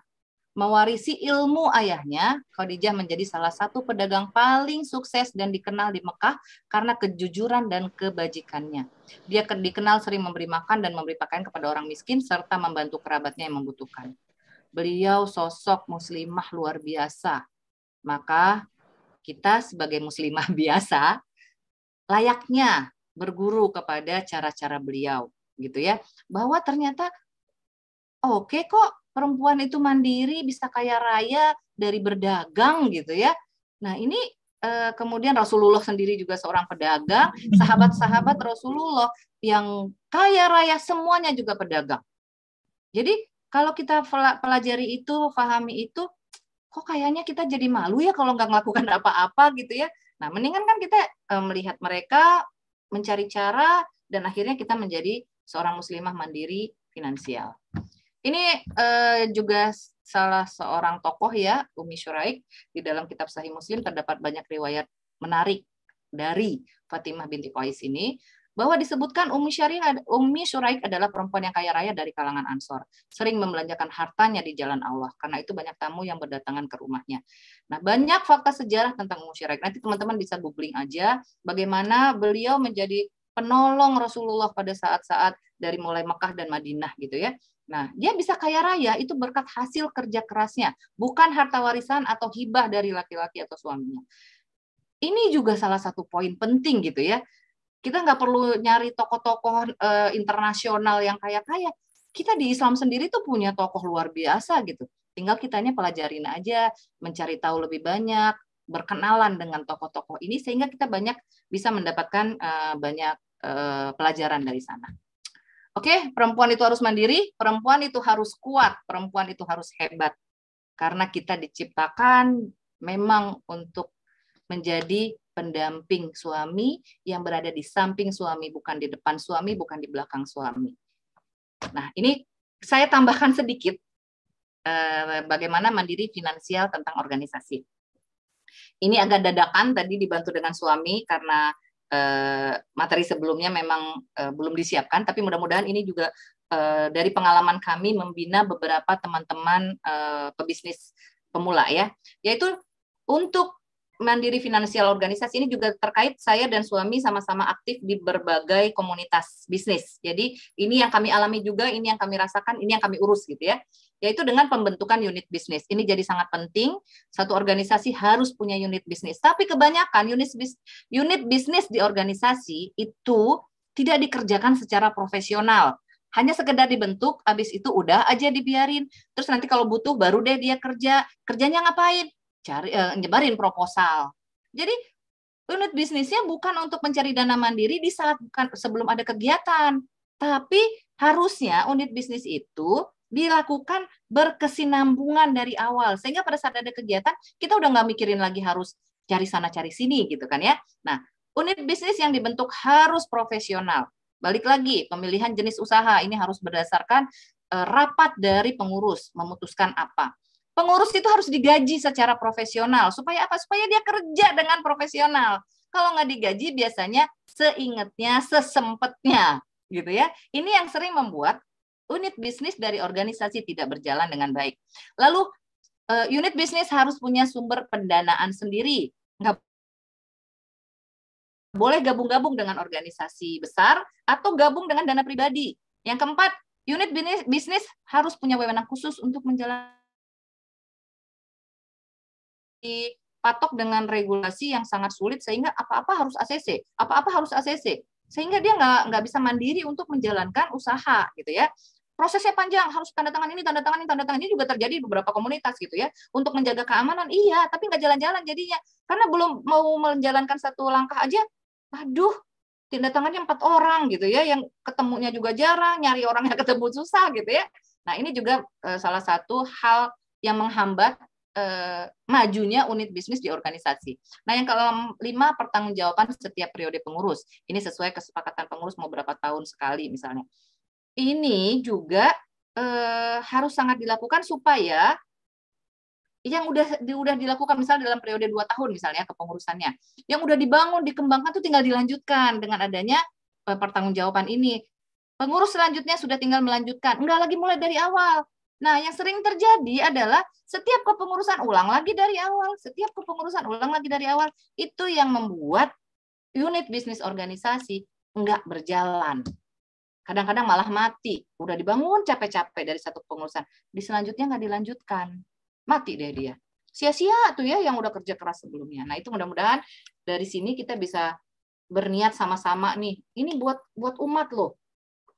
S4: Mewarisi ilmu ayahnya, Khadijah menjadi salah satu pedagang paling sukses dan dikenal di Mekah karena kejujuran dan kebajikannya. Dia dikenal sering memberi makan dan memberi pakaian kepada orang miskin serta membantu kerabatnya yang membutuhkan. Beliau sosok muslimah luar biasa. Maka kita sebagai muslimah biasa layaknya berguru kepada cara-cara beliau gitu ya, bahwa ternyata oke kok perempuan itu mandiri, bisa kaya raya dari berdagang gitu ya. Nah, ini kemudian Rasulullah sendiri juga seorang pedagang, sahabat-sahabat Rasulullah yang kaya raya semuanya juga pedagang. Jadi kalau kita pelajari itu, pahami itu, kok kayaknya kita jadi malu ya kalau nggak melakukan apa-apa gitu ya. Nah, mendingan kan kita melihat mereka, mencari cara, dan akhirnya kita menjadi seorang muslimah mandiri finansial. Ini juga salah seorang tokoh ya, Ummi Syuraik. Di dalam kitab Sahih Muslim terdapat banyak riwayat menarik dari Fatimah binti Qais ini, bahwa disebutkan Ummi Syuraik adalah perempuan yang kaya raya dari kalangan Ansor, sering membelanjakan hartanya di jalan Allah, karena itu banyak tamu yang berdatangan ke rumahnya. Nah, banyak fakta sejarah tentang Ummi Syuraik. Nanti teman-teman bisa googling aja bagaimana beliau menjadi penolong Rasulullah pada saat-saat dari mulai Mekah dan Madinah gitu ya. Nah, dia bisa kaya raya itu berkat hasil kerja kerasnya, bukan harta warisan atau hibah dari laki-laki atau suaminya. Ini juga salah satu poin penting gitu ya. Kita nggak perlu nyari tokoh-tokoh internasional yang kaya-kaya. Kita di Islam sendiri tuh punya tokoh luar biasa gitu. Tinggal kitanya pelajarin aja, mencari tahu lebih banyak, berkenalan dengan tokoh-tokoh ini sehingga kita banyak bisa mendapatkan banyak pelajaran dari sana. Oke, perempuan itu harus mandiri, perempuan itu harus kuat, perempuan itu harus hebat. Karena kita diciptakan memang untuk menjadi pendamping suami yang berada di samping suami, bukan di depan suami, bukan di belakang suami. Nah, ini saya tambahkan sedikit bagaimana mandiri finansial tentang organisasi. Ini agak dadakan tadi dibantu dengan suami karena materi sebelumnya memang belum disiapkan, tapi mudah-mudahan ini juga dari pengalaman kami membina beberapa teman-teman pebisnis pemula ya, yaitu untuk mandiri finansial organisasi ini juga terkait saya dan suami sama-sama aktif di berbagai komunitas bisnis. Jadi ini yang kami alami juga, ini yang kami rasakan, ini yang kami urus gitu ya. Yaitu dengan pembentukan unit bisnis. Ini jadi sangat penting, satu organisasi harus punya unit bisnis. Tapi kebanyakan unit bisnis di organisasi itu tidak dikerjakan secara profesional. Hanya sekedar dibentuk, habis itu udah aja dibiarin. Terus nanti kalau butuh baru deh dia kerja. Kerjanya ngapain? Nyebarin proposal. Jadi unit bisnisnya bukan untuk mencari dana mandiri di saat sebelum ada kegiatan, tapi harusnya unit bisnis itu dilakukan berkesinambungan dari awal sehingga pada saat ada kegiatan kita udah nggak mikirin lagi harus cari sana cari sini gitu kan ya. Nah, unit bisnis yang dibentuk harus profesional. Balik lagi, pemilihan jenis usaha ini harus berdasarkan rapat dari pengurus memutuskan apa. Pengurus itu harus digaji secara profesional. Supaya apa? Supaya dia kerja dengan profesional. Kalau nggak digaji biasanya seingetnya, sesempetnya. Gitu ya. Ini yang sering membuat unit bisnis dari organisasi tidak berjalan dengan baik. Lalu unit bisnis harus punya sumber pendanaan sendiri. Nggak boleh gabung-gabung dengan organisasi besar atau gabung dengan dana pribadi. Yang keempat, unit bisnis harus punya wewenang khusus untuk menjalankan dipatok dengan regulasi yang sangat sulit sehingga apa-apa harus ACC, sehingga dia nggak bisa mandiri untuk menjalankan usaha gitu ya. Prosesnya panjang, harus tanda tangan ini juga terjadi di beberapa komunitas gitu ya. Untuk menjaga keamanan iya, tapi nggak jalan-jalan jadinya karena belum mau menjalankan satu langkah aja, aduh tanda tangannya 4 orang gitu ya, yang ketemunya juga jarang, nyari orangnya ketemu susah gitu ya. Nah ini juga salah satu hal yang menghambat majunya unit bisnis di organisasi. Nah, yang kelima, pertanggungjawaban setiap periode pengurus. Ini sesuai kesepakatan pengurus mau berapa tahun sekali misalnya. Ini juga harus sangat dilakukan supaya yang udah dilakukan misalnya dalam periode 2 tahun misalnya kepengurusannya, yang udah dibangun, dikembangkan tuh tinggal dilanjutkan dengan adanya pertanggungjawaban ini. Pengurus selanjutnya sudah tinggal melanjutkan, enggak lagi mulai dari awal. Nah, yang sering terjadi adalah setiap kepengurusan ulang lagi dari awal, itu yang membuat unit bisnis organisasi enggak berjalan. Kadang-kadang malah mati. Udah dibangun capek-capek dari satu pengurusan, di selanjutnya nggak dilanjutkan. Mati deh dia. Sia-sia tuh ya yang udah kerja keras sebelumnya. Nah, itu mudah-mudahan dari sini kita bisa berniat sama-sama nih. Ini buat umat loh.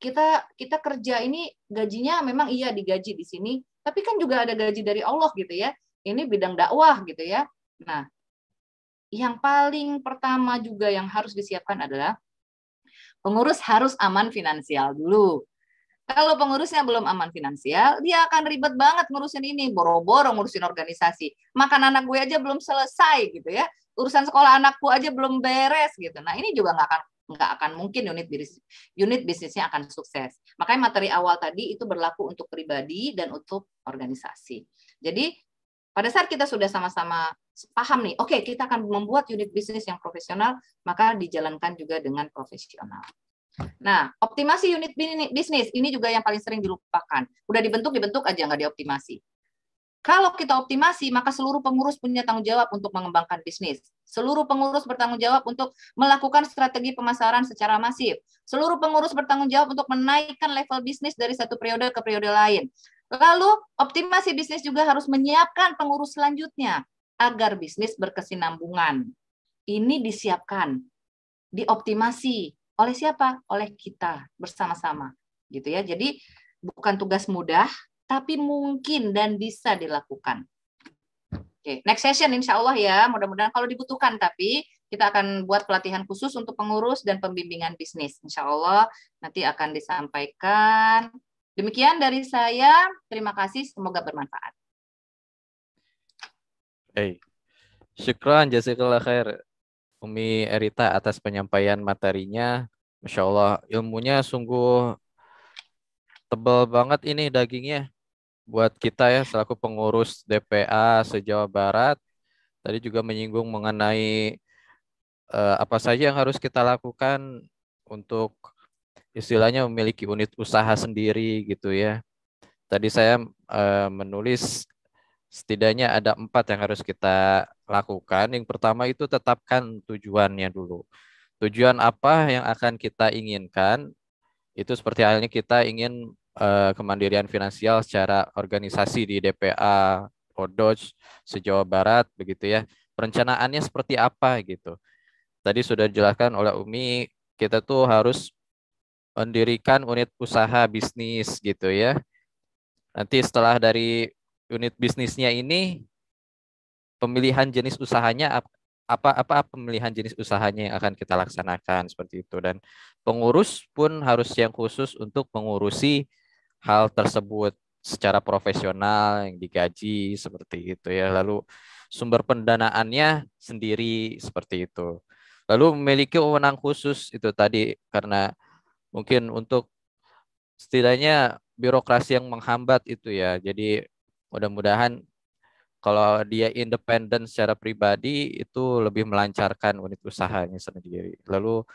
S4: Kita kerja ini gajinya memang iya digaji di sini, tapi kan juga ada gaji dari Allah gitu ya. Ini bidang dakwah gitu ya. Nah, yang paling pertama juga yang harus disiapkan adalah pengurus harus aman finansial dulu. Kalau pengurusnya belum aman finansial, dia akan ribet banget ngurusin ini, boro-boro ngurusin organisasi. Makan anak gue aja belum selesai gitu ya. Urusan sekolah anakku aja belum beres gitu. Nah, ini juga nggak akan mungkin unit bisnisnya akan sukses. Makanya materi awal tadi itu berlaku untuk pribadi dan untuk organisasi. Jadi pada saat kita sudah sama-sama paham nih, oke, kita akan membuat unit bisnis yang profesional, maka dijalankan juga dengan profesional. Nah, optimasi unit bisnis ini juga yang paling sering dilupakan. Udah dibentuk aja nggak dioptimasi. Kalau kita optimasi, maka seluruh pengurus punya tanggung jawab untuk mengembangkan bisnis. Seluruh pengurus bertanggung jawab untuk melakukan strategi pemasaran secara masif. Seluruh pengurus bertanggung jawab untuk menaikkan level bisnis dari satu periode ke periode lain. Lalu, optimasi bisnis juga harus menyiapkan pengurus selanjutnya agar bisnis berkesinambungan. Ini disiapkan, dioptimasi oleh siapa? Oleh kita bersama-sama, gitu ya. Jadi bukan tugas mudah, tapi mungkin dan bisa dilakukan. Oke, next session insya Allah ya, mudah-mudahan kalau dibutuhkan, tapi kita akan buat pelatihan khusus untuk pengurus dan pembimbingan bisnis. Insya Allah nanti akan disampaikan. Demikian dari saya, terima kasih, semoga bermanfaat.
S2: Syukran, jazakallah khair Umi Erita atas penyampaian materinya. Masya Allah, ilmunya sungguh tebal banget ini dagingnya. Buat kita ya selaku pengurus DPA se-Jawa Barat, tadi juga menyinggung mengenai apa saja yang harus kita lakukan untuk istilahnya memiliki unit usaha sendiri gitu ya. Tadi saya menulis setidaknya ada 4 yang harus kita lakukan. Yang pertama itu tetapkan tujuannya dulu. Tujuan apa yang akan kita inginkan, itu seperti halnya kita ingin kemandirian finansial secara organisasi di DPA Odoj se-Jawa Barat begitu ya. Perencanaannya seperti apa gitu. Tadi sudah dijelaskan oleh Umi, kita tuh harus mendirikan unit usaha bisnis gitu ya. Nanti setelah dari unit bisnisnya ini, pemilihan jenis usahanya apa pemilihan jenis usahanya yang akan kita laksanakan seperti itu, dan pengurus pun harus yang khusus untuk mengurusi hal tersebut secara profesional yang digaji seperti itu ya. Lalu sumber pendanaannya sendiri seperti itu. Lalu memiliki wewenang khusus itu tadi, karena mungkin untuk setidaknya birokrasi yang menghambat itu ya. Jadi mudah-mudahan kalau dia independen secara pribadi itu lebih melancarkan unit usahanya sendiri. Lalu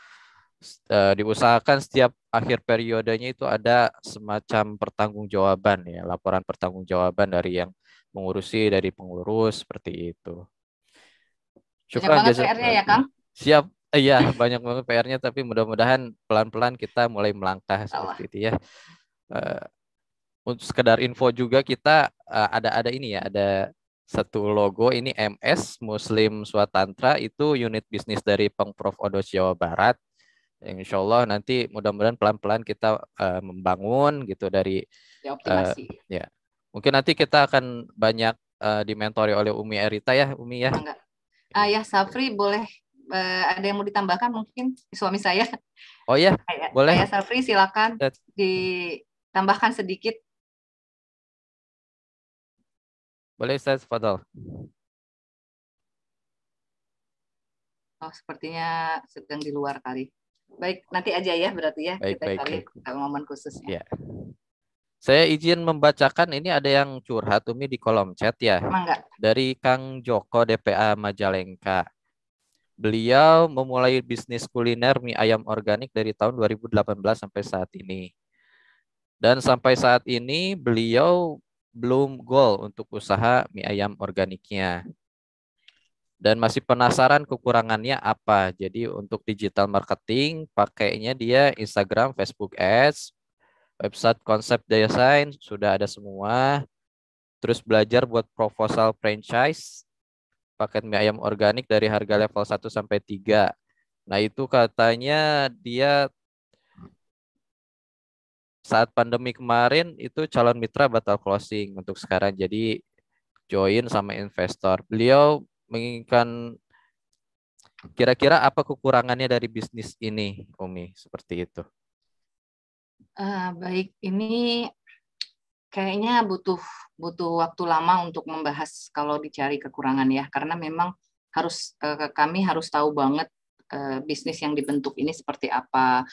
S2: diusahakan setiap akhir periodenya itu ada semacam pertanggungjawaban ya, laporan pertanggungjawaban dari yang mengurusi, dari pengurus seperti itu.
S4: Syukran, banyak banget PR-nya ya, Kang.
S2: Siap. Iya, banyak banget PR-nya, tapi mudah-mudahan pelan-pelan kita mulai melangkah seperti itu ya. Untuk sekedar info juga, kita ada ini ya, ada satu logo ini MS Muslim Swatantra, itu unit bisnis dari Pengprov Odoj Jawa Barat. Yang insya Allah nanti mudah-mudahan pelan-pelan kita membangun gitu dari
S4: optimasi.
S2: Ya, mungkin nanti kita akan banyak dimentori oleh Umi Erita ya, Umi ya.
S4: Ya Safri, boleh ada yang mau ditambahkan mungkin suami saya?
S2: Oh ya, boleh.
S4: Ayah Safri, silakan ditambahkan sedikit.
S2: Boleh, Ustaz, fadhal.
S4: Oh, sepertinya sedang di luar kali. Baik, nanti aja ya berarti ya.
S2: Baik,
S4: kita cari momen khususnya.
S2: Ya. Saya izin membacakan, ini ada yang curhat Umi di kolom chat ya.
S4: Mangga.
S2: Dari Kang Joko DPA Majalengka. Beliau memulai bisnis kuliner mie ayam organik dari tahun 2018 sampai saat ini. Dan sampai saat ini beliau belum goal untuk usaha mie ayam organiknya. Dan masih penasaran kekurangannya apa. Jadi untuk digital marketing pakainya dia Instagram, Facebook Ads, website konsep desain sudah ada semua. Terus belajar buat proposal franchise, paket mie ayam organik dari harga level 1 sampai 3. Nah itu katanya dia saat pandemi kemarin itu calon mitra batal closing untuk sekarang. Jadi join sama investor. Beliau menginginkan kira-kira apa kekurangannya dari bisnis ini, Umi, seperti itu.
S4: Baik, ini kayaknya butuh waktu lama untuk membahas kalau dicari kekurangan ya, karena memang kami harus tahu banget bisnis yang dibentuk ini seperti apa,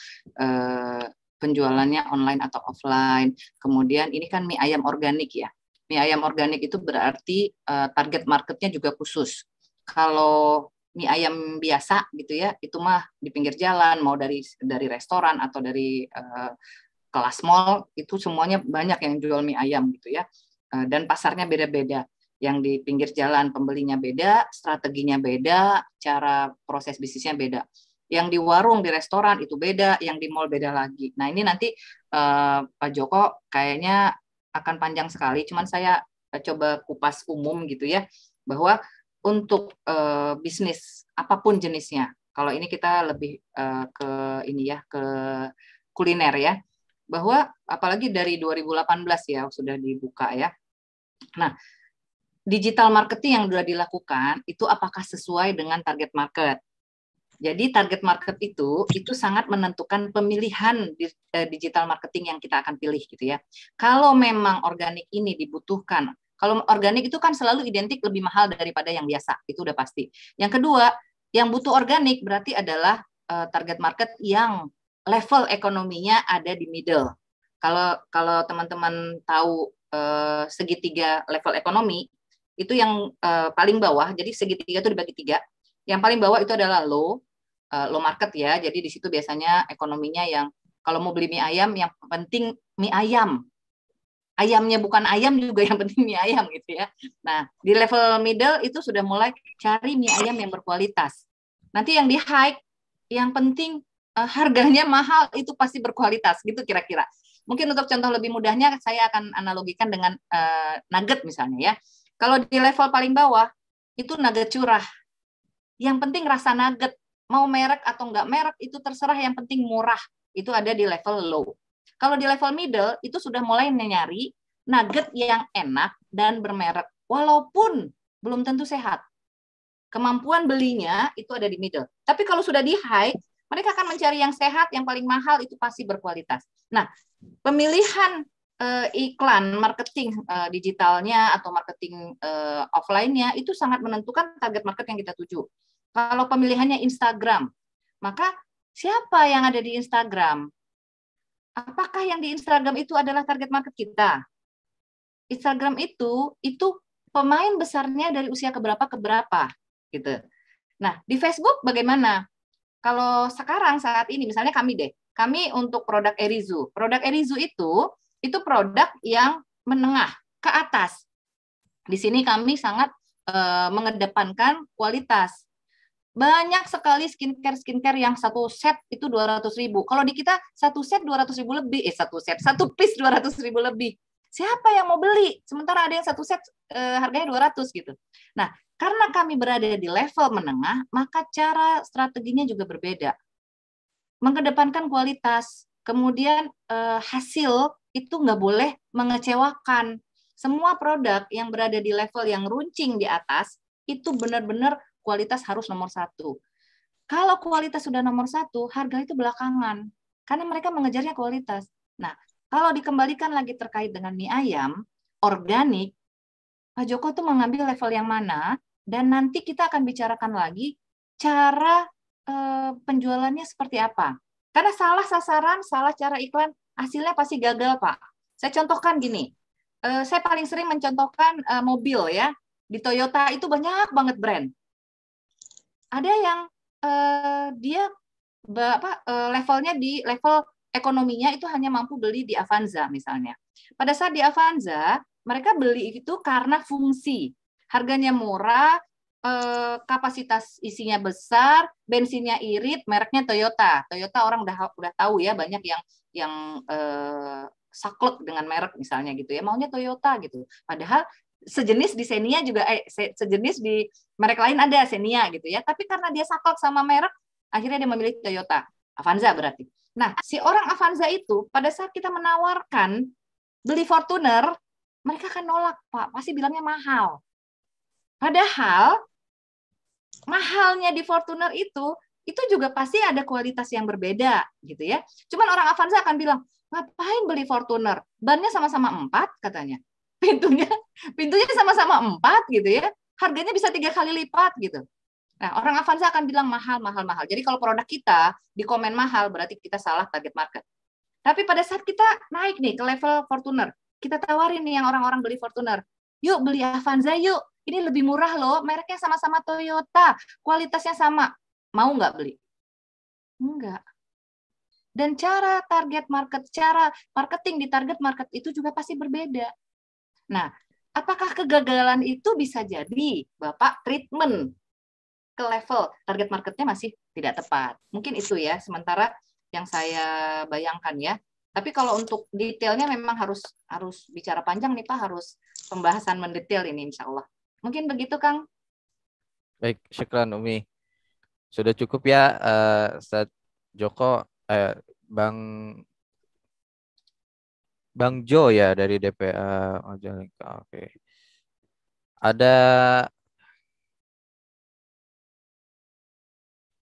S4: penjualannya online atau offline. Kemudian ini kan mie ayam organik ya. Mie ayam organik itu berarti target marketnya juga khusus. Kalau mie ayam biasa gitu ya, itu mah di pinggir jalan, mau dari restoran atau dari kelas mall, itu semuanya banyak yang jual mie ayam gitu ya. dan pasarnya beda-beda. Yang di pinggir jalan pembelinya beda, strateginya beda, cara proses bisnisnya beda. Yang di warung, di restoran itu beda, yang di mall beda lagi. Nah ini nanti Pak Joko kayaknya akan panjang sekali, cuman saya coba kupas umum gitu ya, bahwa untuk bisnis apapun jenisnya, kalau ini kita lebih ke ini ya, ke kuliner ya, bahwa apalagi dari 2018 ya sudah dibuka ya. Nah, digital marketing yang sudah dilakukan itu apakah sesuai dengan target market? Jadi target market itu sangat menentukan pemilihan digital marketing yang kita akan pilih gitu ya. Kalau memang organik ini dibutuhkan, kalau organik itu kan selalu identik lebih mahal daripada yang biasa, itu udah pasti. Yang kedua, yang butuh organik berarti adalah target market yang level ekonominya ada di middle. Kalau teman-teman tahu segitiga level ekonomi, itu yang paling bawah, jadi segitiga itu dibagi 3. Yang paling bawah itu adalah low market ya. Jadi di situ biasanya ekonominya yang kalau mau beli mie ayam yang penting mie ayam. Ayamnya bukan ayam juga yang penting mie ayam gitu ya. Nah, di level middle itu sudah mulai cari mie ayam yang berkualitas. Nanti yang di high yang penting harganya mahal itu pasti berkualitas gitu kira-kira. Mungkin untuk contoh lebih mudahnya saya akan analogikan dengan nugget misalnya ya. Kalau di level paling bawah itu nugget curah. Yang penting rasa nugget, mau merek atau enggak merek itu terserah, yang penting murah. Itu ada di level low. Kalau di level middle itu sudah mulai nyari nugget yang enak dan bermerek walaupun belum tentu sehat. Kemampuan belinya itu ada di middle. Tapi kalau sudah di high, mereka akan mencari yang sehat, yang paling mahal itu pasti berkualitas. Nah, pemilihan iklan, marketing digitalnya atau marketing offline-nya itu sangat menentukan target market yang kita tuju. Kalau pemilihannya Instagram, maka siapa yang ada di Instagram? Apakah yang di Instagram itu adalah target market kita? Instagram itu pemain besarnya dari usia keberapa ke berapa gitu. Nah, di Facebook bagaimana? Kalau sekarang saat ini misalnya kami untuk produk Erizu. Produk Erizu itu produk yang menengah ke atas. Di sini kami sangat mengedepankan kualitas. Banyak sekali skincare yang satu set itu 200.000. Kalau di kita satu set 200.000 lebih, satu piece 200.000 lebih. Siapa yang mau beli? Sementara ada yang satu set harganya 200 gitu. Nah, karena kami berada di level menengah, maka cara strateginya juga berbeda. Mengedepankan kualitas, kemudian hasil itu nggak boleh mengecewakan. Semua produk yang berada di level yang runcing di atas, itu benar-benar kualitas harus nomor 1. Kalau kualitas sudah nomor 1, harga itu belakangan. Karena mereka mengejarnya kualitas. Nah, kalau dikembalikan lagi terkait dengan mie ayam, organik, Pak Joko tuh mengambil level yang mana, dan nanti kita akan bicarakan lagi cara penjualannya seperti apa. Karena salah sasaran, salah cara iklan, hasilnya pasti gagal, Pak. Saya contohkan gini, saya paling sering mencontohkan mobil ya. Di Toyota itu banyak banget brand. Ada yang dia levelnya di level ekonominya itu hanya mampu beli di Avanza misalnya. Pada saat di Avanza, mereka beli itu karena fungsi. Harganya murah, kapasitas isinya besar, bensinnya irit, mereknya Toyota. Toyota orang udah tahu ya, banyak yang saklek dengan merek misalnya gitu ya, maunya Toyota gitu. Padahal sejenis di Xenia juga sejenis di merek lain ada Xenia gitu ya. Tapi karena dia saklek sama merek, akhirnya dia memilih Toyota. Avanza berarti. Nah, si orang Avanza itu pada saat kita menawarkan beli Fortuner, mereka akan nolak, Pak. Pasti bilangnya mahal. Padahal mahalnya di Fortuner itu juga pasti ada kualitas yang berbeda gitu ya. Cuman orang Avanza akan bilang, ngapain beli Fortuner? Bannya sama-sama 4 katanya. Pintunya sama-sama 4 gitu ya. Harganya bisa 3 kali lipat gitu. Nah, orang Avanza akan bilang mahal. Jadi kalau produk kita di komen mahal, berarti kita salah target market. Tapi pada saat kita naik nih ke level Fortuner, kita tawarin nih yang orang-orang beli Fortuner, yuk beli Avanza yuk, ini lebih murah loh, mereknya sama-sama Toyota, kualitasnya sama. Mau nggak beli? Enggak. Dan cara target market, cara marketing di target market itu juga pasti berbeda. Nah, apakah kegagalan itu bisa jadi Bapak treatment ke level target marketnya masih tidak tepat. Mungkin itu ya, sementara yang saya bayangkan ya. Tapi kalau untuk detailnya memang harus bicara panjang nih Pak, harus pembahasan mendetail ini insya Allah. Mungkin begitu Kang.
S2: Baik, syukran Umi. Sudah cukup ya, Ustaz Joko, Bang Jo ya dari DPA Majalengka. Oke. Ada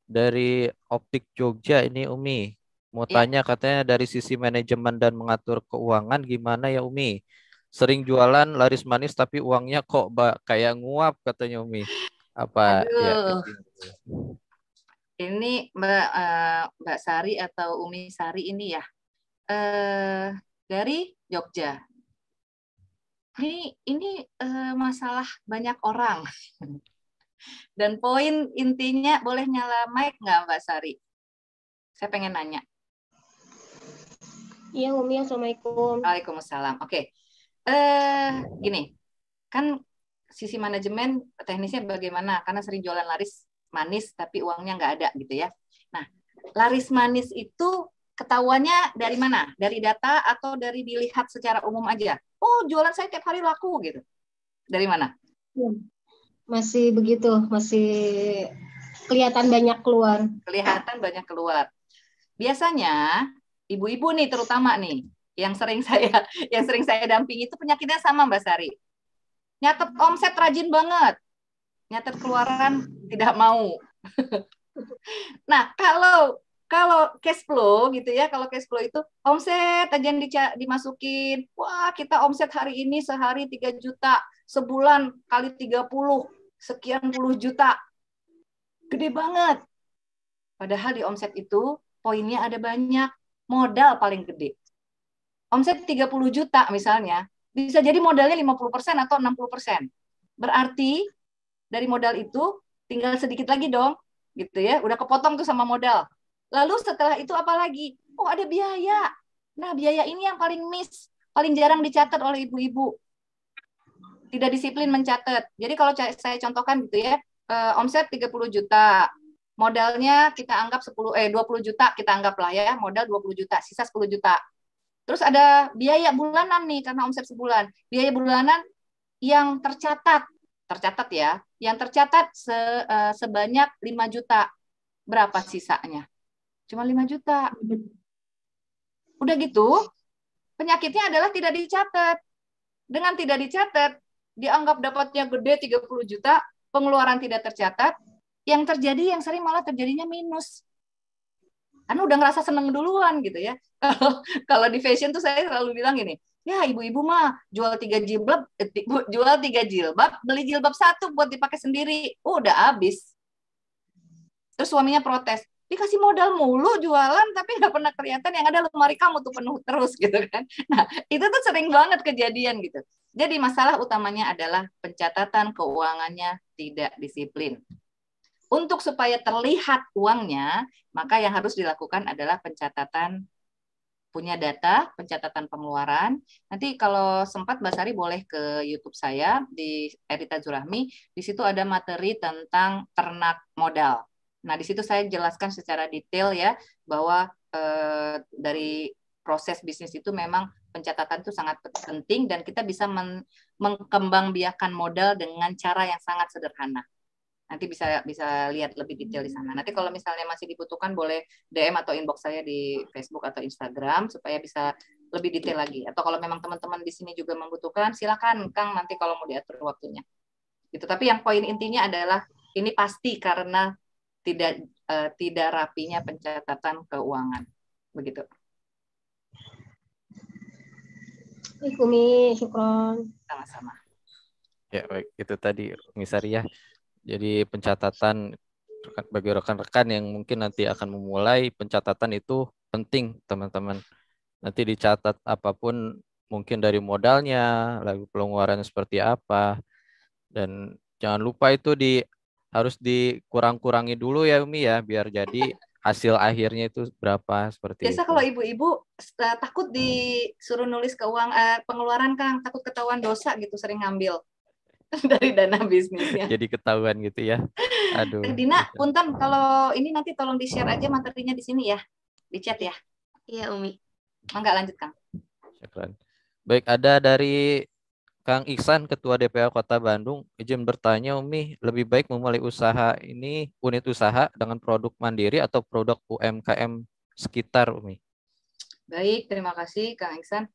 S2: dari Optik Jogja ini Umi. Mau
S4: Ya.
S2: tanya katanya dari sisi manajemen dan mengatur keuangan gimana ya Umi? Sering jualan laris manis tapi uangnya kok kayak nguap katanya Umi. Apa ya?
S4: Aduh. Ini Mbak Sari atau Umi Sari ini ya dari Jogja. Ini masalah banyak orang. Dan poin intinya, boleh nyala mic nggak Mbak Sari? Saya pengen nanya.
S5: Iya Umi, Assalamualaikum.
S4: Waalaikumsalam. Oke. Gini, kan sisi manajemen teknisnya bagaimana? Karena sering jualan laris manis tapi uangnya nggak ada gitu ya. Nah, laris manis itu ketahuannya dari mana? Dari data atau dari dilihat secara umum aja? Oh, jualan saya tiap hari laku gitu. Dari mana?
S5: Masih begitu, masih kelihatan banyak keluar.
S4: Kelihatan banyak keluar. Biasanya ibu-ibu nih terutama nih yang sering saya dampingi itu penyakitnya sama Mbak Sari. Nyatet omset rajin banget. Nyatet keluaran tidak mau. Nah, kalau cash flow gitu ya, kalau cash flow itu omset aja yang dimasukin. Wah, kita omset hari ini sehari 3 juta, sebulan kali 30, sekian puluh juta. Gede banget. Padahal di omset itu poinnya ada banyak, modal paling gede. Omset 30 juta misalnya, bisa jadi modalnya 50% atau 60%. Berarti dari modal itu tinggal sedikit lagi dong, gitu ya, udah kepotong tuh sama modal. Lalu setelah itu apa lagi? Oh, ada biaya. Nah, biaya ini yang paling miss, paling jarang dicatat oleh ibu-ibu. Tidak disiplin mencatat. Jadi kalau saya contohkan gitu ya, omset 30 juta, modalnya kita anggap 20 juta, kita anggaplah ya, modal 20 juta, sisa 10 juta. Terus ada biaya bulanan nih karena omset sebulan. Biaya bulanan yang tercatat ya, yang tercatat sebanyak 5 juta. Berapa sisanya? Cuma 5 juta. Udah gitu, penyakitnya adalah tidak dicatat. Dengan tidak dicatat, dianggap dapatnya gede 30 juta, pengeluaran tidak tercatat, yang terjadi yang sering malah terjadinya minus. Karena udah ngerasa seneng duluan gitu ya. Kalau di fashion tuh saya selalu bilang gini, ya ibu-ibu mah jual 3 jilbab, beli jilbab 1 buat dipakai sendiri, udah habis. Terus suaminya protes, dikasih modal mulu jualan tapi nggak pernah kelihatan, yang ada lemari kamu tuh penuh terus gitu kan. Nah, itu tuh sering banget kejadian gitu. Jadi masalah utamanya adalah pencatatan keuangannya tidak disiplin. Untuk supaya terlihat uangnya, maka yang harus dilakukan adalah pencatatan, punya data, pencatatan pengeluaran. Nanti kalau sempat Mbak Sari boleh ke YouTube saya di Erita Zurahmi, di situ ada materi tentang ternak modal. Nah, di situ saya jelaskan secara detail ya, bahwa dari proses bisnis itu memang pencatatan itu sangat penting dan kita bisa mengkembangbiakkan modal dengan cara yang sangat sederhana. Nanti bisa lihat lebih detail di sana. Nanti kalau misalnya masih dibutuhkan boleh DM atau inbox saya di Facebook atau Instagram supaya bisa lebih detail lagi. Atau kalau memang teman-teman di sini juga membutuhkan, silakan Kang nanti kalau mau diatur waktunya. Gitu. Tapi yang poin intinya adalah ini pasti karena tidak rapinya pencatatan keuangan. Begitu.
S5: Umi, syukron.
S4: Sama-sama.
S2: Ya, baik. Itu tadi Umi Sari ya. Jadi pencatatan bagi rekan-rekan yang mungkin nanti akan memulai, pencatatan itu penting teman-teman. Nanti dicatat apapun, mungkin dari modalnya, lalu pengeluarannya seperti apa. Dan jangan lupa itu harus dikurang-kurangi dulu ya Umi ya, biar jadi hasil akhirnya itu berapa seperti
S4: Biasa
S2: itu.
S4: kalau ibu-ibu takut disuruh nulis pengeluaran, Kang, takut ketahuan dosa gitu, sering ngambil dari dana bisnisnya.
S2: Jadi ketahuan gitu ya. Aduh.
S4: Dina, punten kalau ini nanti tolong di-share aja materinya di sini ya, di chat ya.
S5: Iya, Umi.
S4: Mangga lanjut, Kang.
S2: Syukran. Baik, ada dari Kang Iksan, Ketua DPA Kota Bandung. Izin bertanya, Umi, lebih baik memulai usaha ini, unit usaha dengan produk mandiri atau produk UMKM sekitar, Umi?
S4: Baik, terima kasih, Kang Iksan.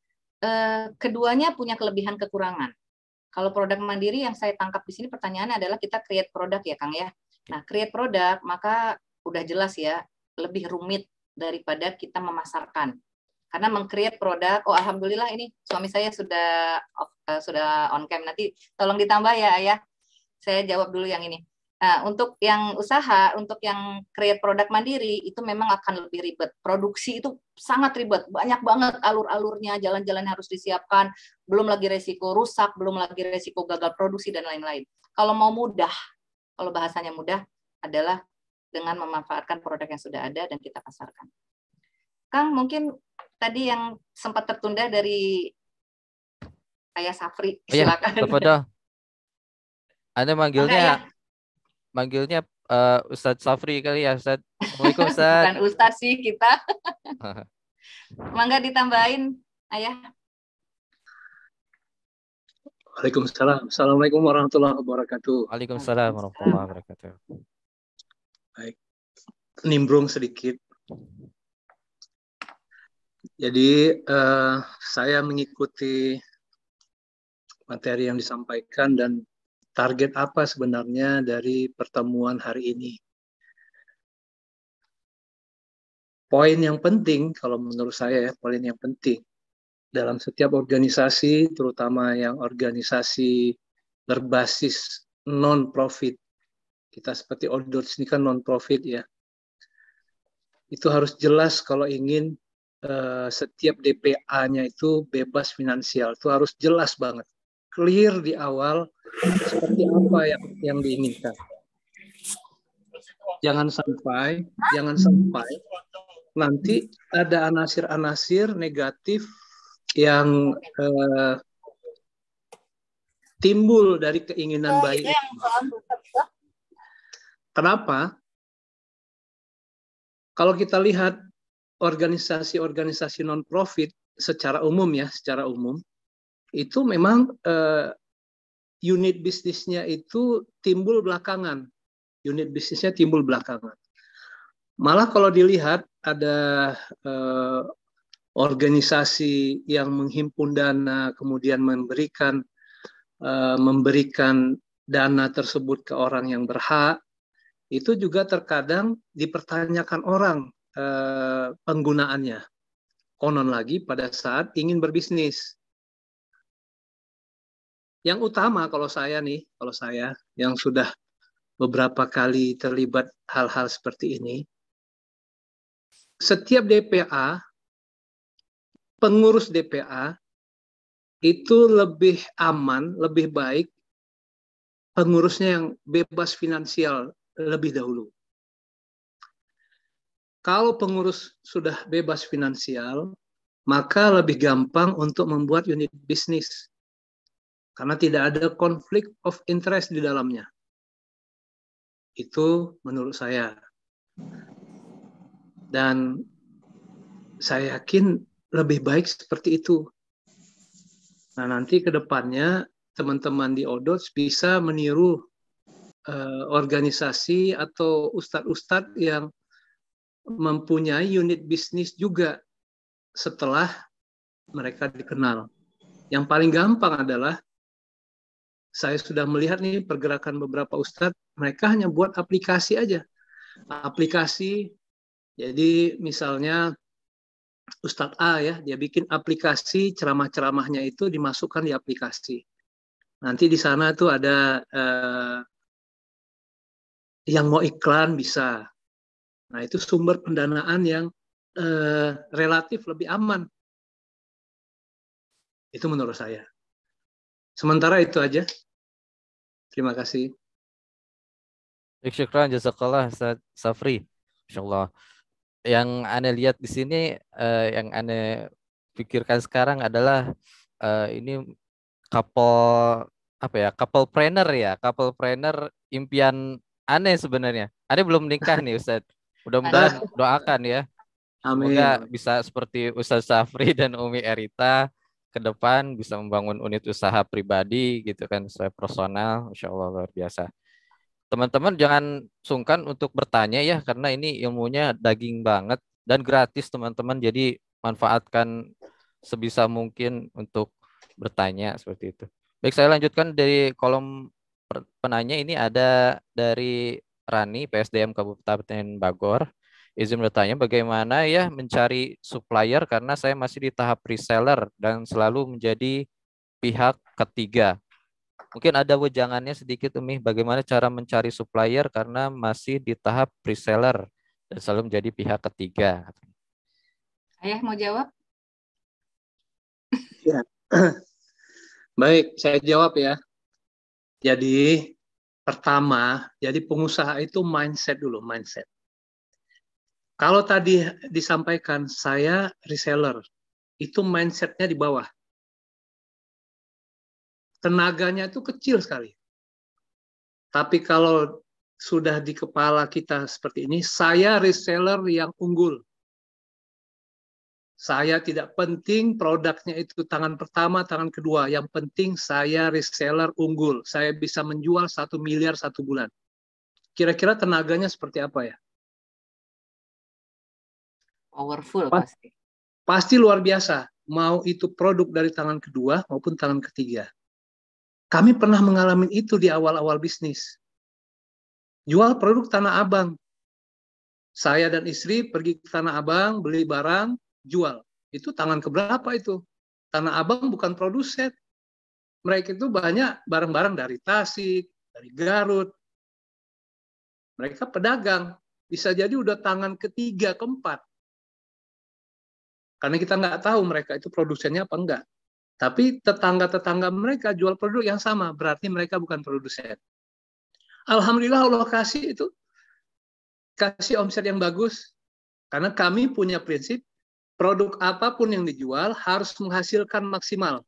S4: Keduanya punya kelebihan kekurangan. Kalau produk mandiri yang saya tangkap di sini pertanyaannya adalah kita create produk ya, Kang ya. Nah, create produk maka udah jelas ya, lebih rumit daripada kita memasarkan. Karena meng-create produk, oh alhamdulillah ini suami saya sudah on cam, nanti tolong ditambah ya Ayah. Saya jawab dulu yang ini. Nah, untuk yang usaha, untuk yang create produk mandiri itu memang akan lebih ribet. Produksi itu sangat ribet, banyak banget alur-alurnya, jalan-jalan harus disiapkan, belum lagi resiko rusak, belum lagi resiko gagal produksi dan lain-lain. Kalau mau mudah, kalau bahasanya mudah adalah dengan memanfaatkan produk yang sudah ada dan kita pasarkan. Kang, mungkin tadi yang sempat tertunda dari Ayah Safri, silakan.
S2: Iya, kepada Anda manggilnya Ustadz Safri kali ya, Ustadz. Assalamualaikum, Ustadz.
S4: Bukan Ustadz sih kita. Mangga ditambahin, Ayah.
S6: Waalaikumsalam. Assalamualaikum warahmatullahi wabarakatuh.
S2: Waalaikumsalam warahmatullahi wabarakatuh.
S6: Baik, nimbrung sedikit. Jadi saya mengikuti materi yang disampaikan dan target apa sebenarnya dari pertemuan hari ini. Poin yang penting, kalau menurut saya ya, poin yang penting dalam setiap organisasi, terutama yang organisasi berbasis non-profit, kita seperti Odors ini kan non-profit ya, itu harus jelas kalau ingin setiap DPA-nya itu bebas finansial, itu harus jelas banget, clear di awal seperti apa yang diinginkan. Jangan sampai nanti ada anasir-anasir negatif yang timbul dari keinginan baik. Kenapa? Kalau kita lihat organisasi-organisasi non-profit secara umum itu memang unit bisnisnya itu timbul belakangan. Malah kalau dilihat ada organisasi yang menghimpun dana, kemudian memberikan dana tersebut ke orang yang berhak, itu juga terkadang dipertanyakan orang penggunaannya. Konon lagi pada saat ingin berbisnis. Yang utama kalau saya yang sudah beberapa kali terlibat hal-hal seperti ini, setiap DPA, pengurus DPA itu lebih aman, lebih baik pengurusnya yang bebas finansial lebih dahulu. Kalau pengurus sudah bebas finansial, maka lebih gampang untuk membuat unit bisnis. Karena tidak ada konflik of interest di dalamnya. Itu menurut saya. Dan saya yakin lebih baik seperti itu. Nah, nanti ke depannya teman-teman di Odots bisa meniru organisasi atau ustadz-ustadz yang mempunyai unit bisnis juga setelah mereka dikenal. Yang paling gampang adalah saya sudah melihat nih pergerakan beberapa ustadz, mereka hanya buat aplikasi aja. Aplikasi, jadi misalnya Ustadz A ya, dia bikin aplikasi, ceramah-ceramahnya itu dimasukkan di aplikasi. Nanti di sana tuh ada yang mau iklan bisa. Nah, itu sumber pendanaan yang relatif lebih aman. Itu menurut saya. Sementara itu aja. Terima kasih.
S2: Syukran, jazakallah, Ustaz Safri. Insyaallah. Yang Anda lihat di sini, yang Anda pikirkan sekarang adalah ini couple apa ya, couple planner ya, couple planner impian Ane sebenarnya. Ane belum nikah nih Ustadz. Mudah-mudahan doakan ya. Semoga
S6: Amin.
S2: bisa seperti Ustadz Safri dan Umi Erita ke depan bisa membangun unit usaha pribadi gitu kan, sesuai personal. Insya Allah luar biasa. Teman-teman jangan sungkan untuk bertanya ya, karena ini ilmunya daging banget dan gratis teman-teman. Jadi manfaatkan sebisa mungkin untuk bertanya seperti itu. Baik, saya lanjutkan dari kolom penanya. Ini ada dari Rani, PSDM Kabupaten Bogor. Izin bertanya, bagaimana ya mencari supplier karena saya masih di tahap reseller dan selalu menjadi pihak ketiga. Mungkin ada wejangannya sedikit Umi, bagaimana cara mencari supplier karena masih di tahap reseller dan selalu menjadi pihak ketiga.
S4: Ayah mau jawab?
S6: Ya. Baik, saya jawab ya. Jadi pertama, jadi pengusaha itu mindset dulu, mindset. Kalau tadi disampaikan saya reseller, itu mindsetnya di bawah. Tenaganya itu kecil sekali. Tapi kalau sudah di kepala kita seperti ini, saya reseller yang unggul. Saya tidak penting produknya itu tangan pertama, tangan kedua. Yang penting saya reseller unggul. Saya bisa menjual 1 miliar 1 bulan. Kira-kira tenaganya seperti apa ya?
S4: Powerful pasti.
S6: Pasti luar biasa. Mau itu produk dari tangan kedua maupun tangan ketiga. Kami pernah mengalami itu di awal-awal bisnis. Jual produk Tanah Abang. Saya dan istri pergi ke Tanah Abang, beli barang, jual. Itu tangan keberapa itu? Tanah Abang bukan produsen. Mereka itu banyak barang-barang dari Tasik, dari Garut. Mereka pedagang. Bisa jadi udah tangan ketiga, keempat. Karena kita nggak tahu mereka itu produsennya apa enggak. Tapi tetangga-tetangga mereka jual produk yang sama, berarti mereka bukan produsen. Alhamdulillah Allah kasih omset yang bagus. Karena kami punya prinsip, produk apapun yang dijual harus menghasilkan maksimal.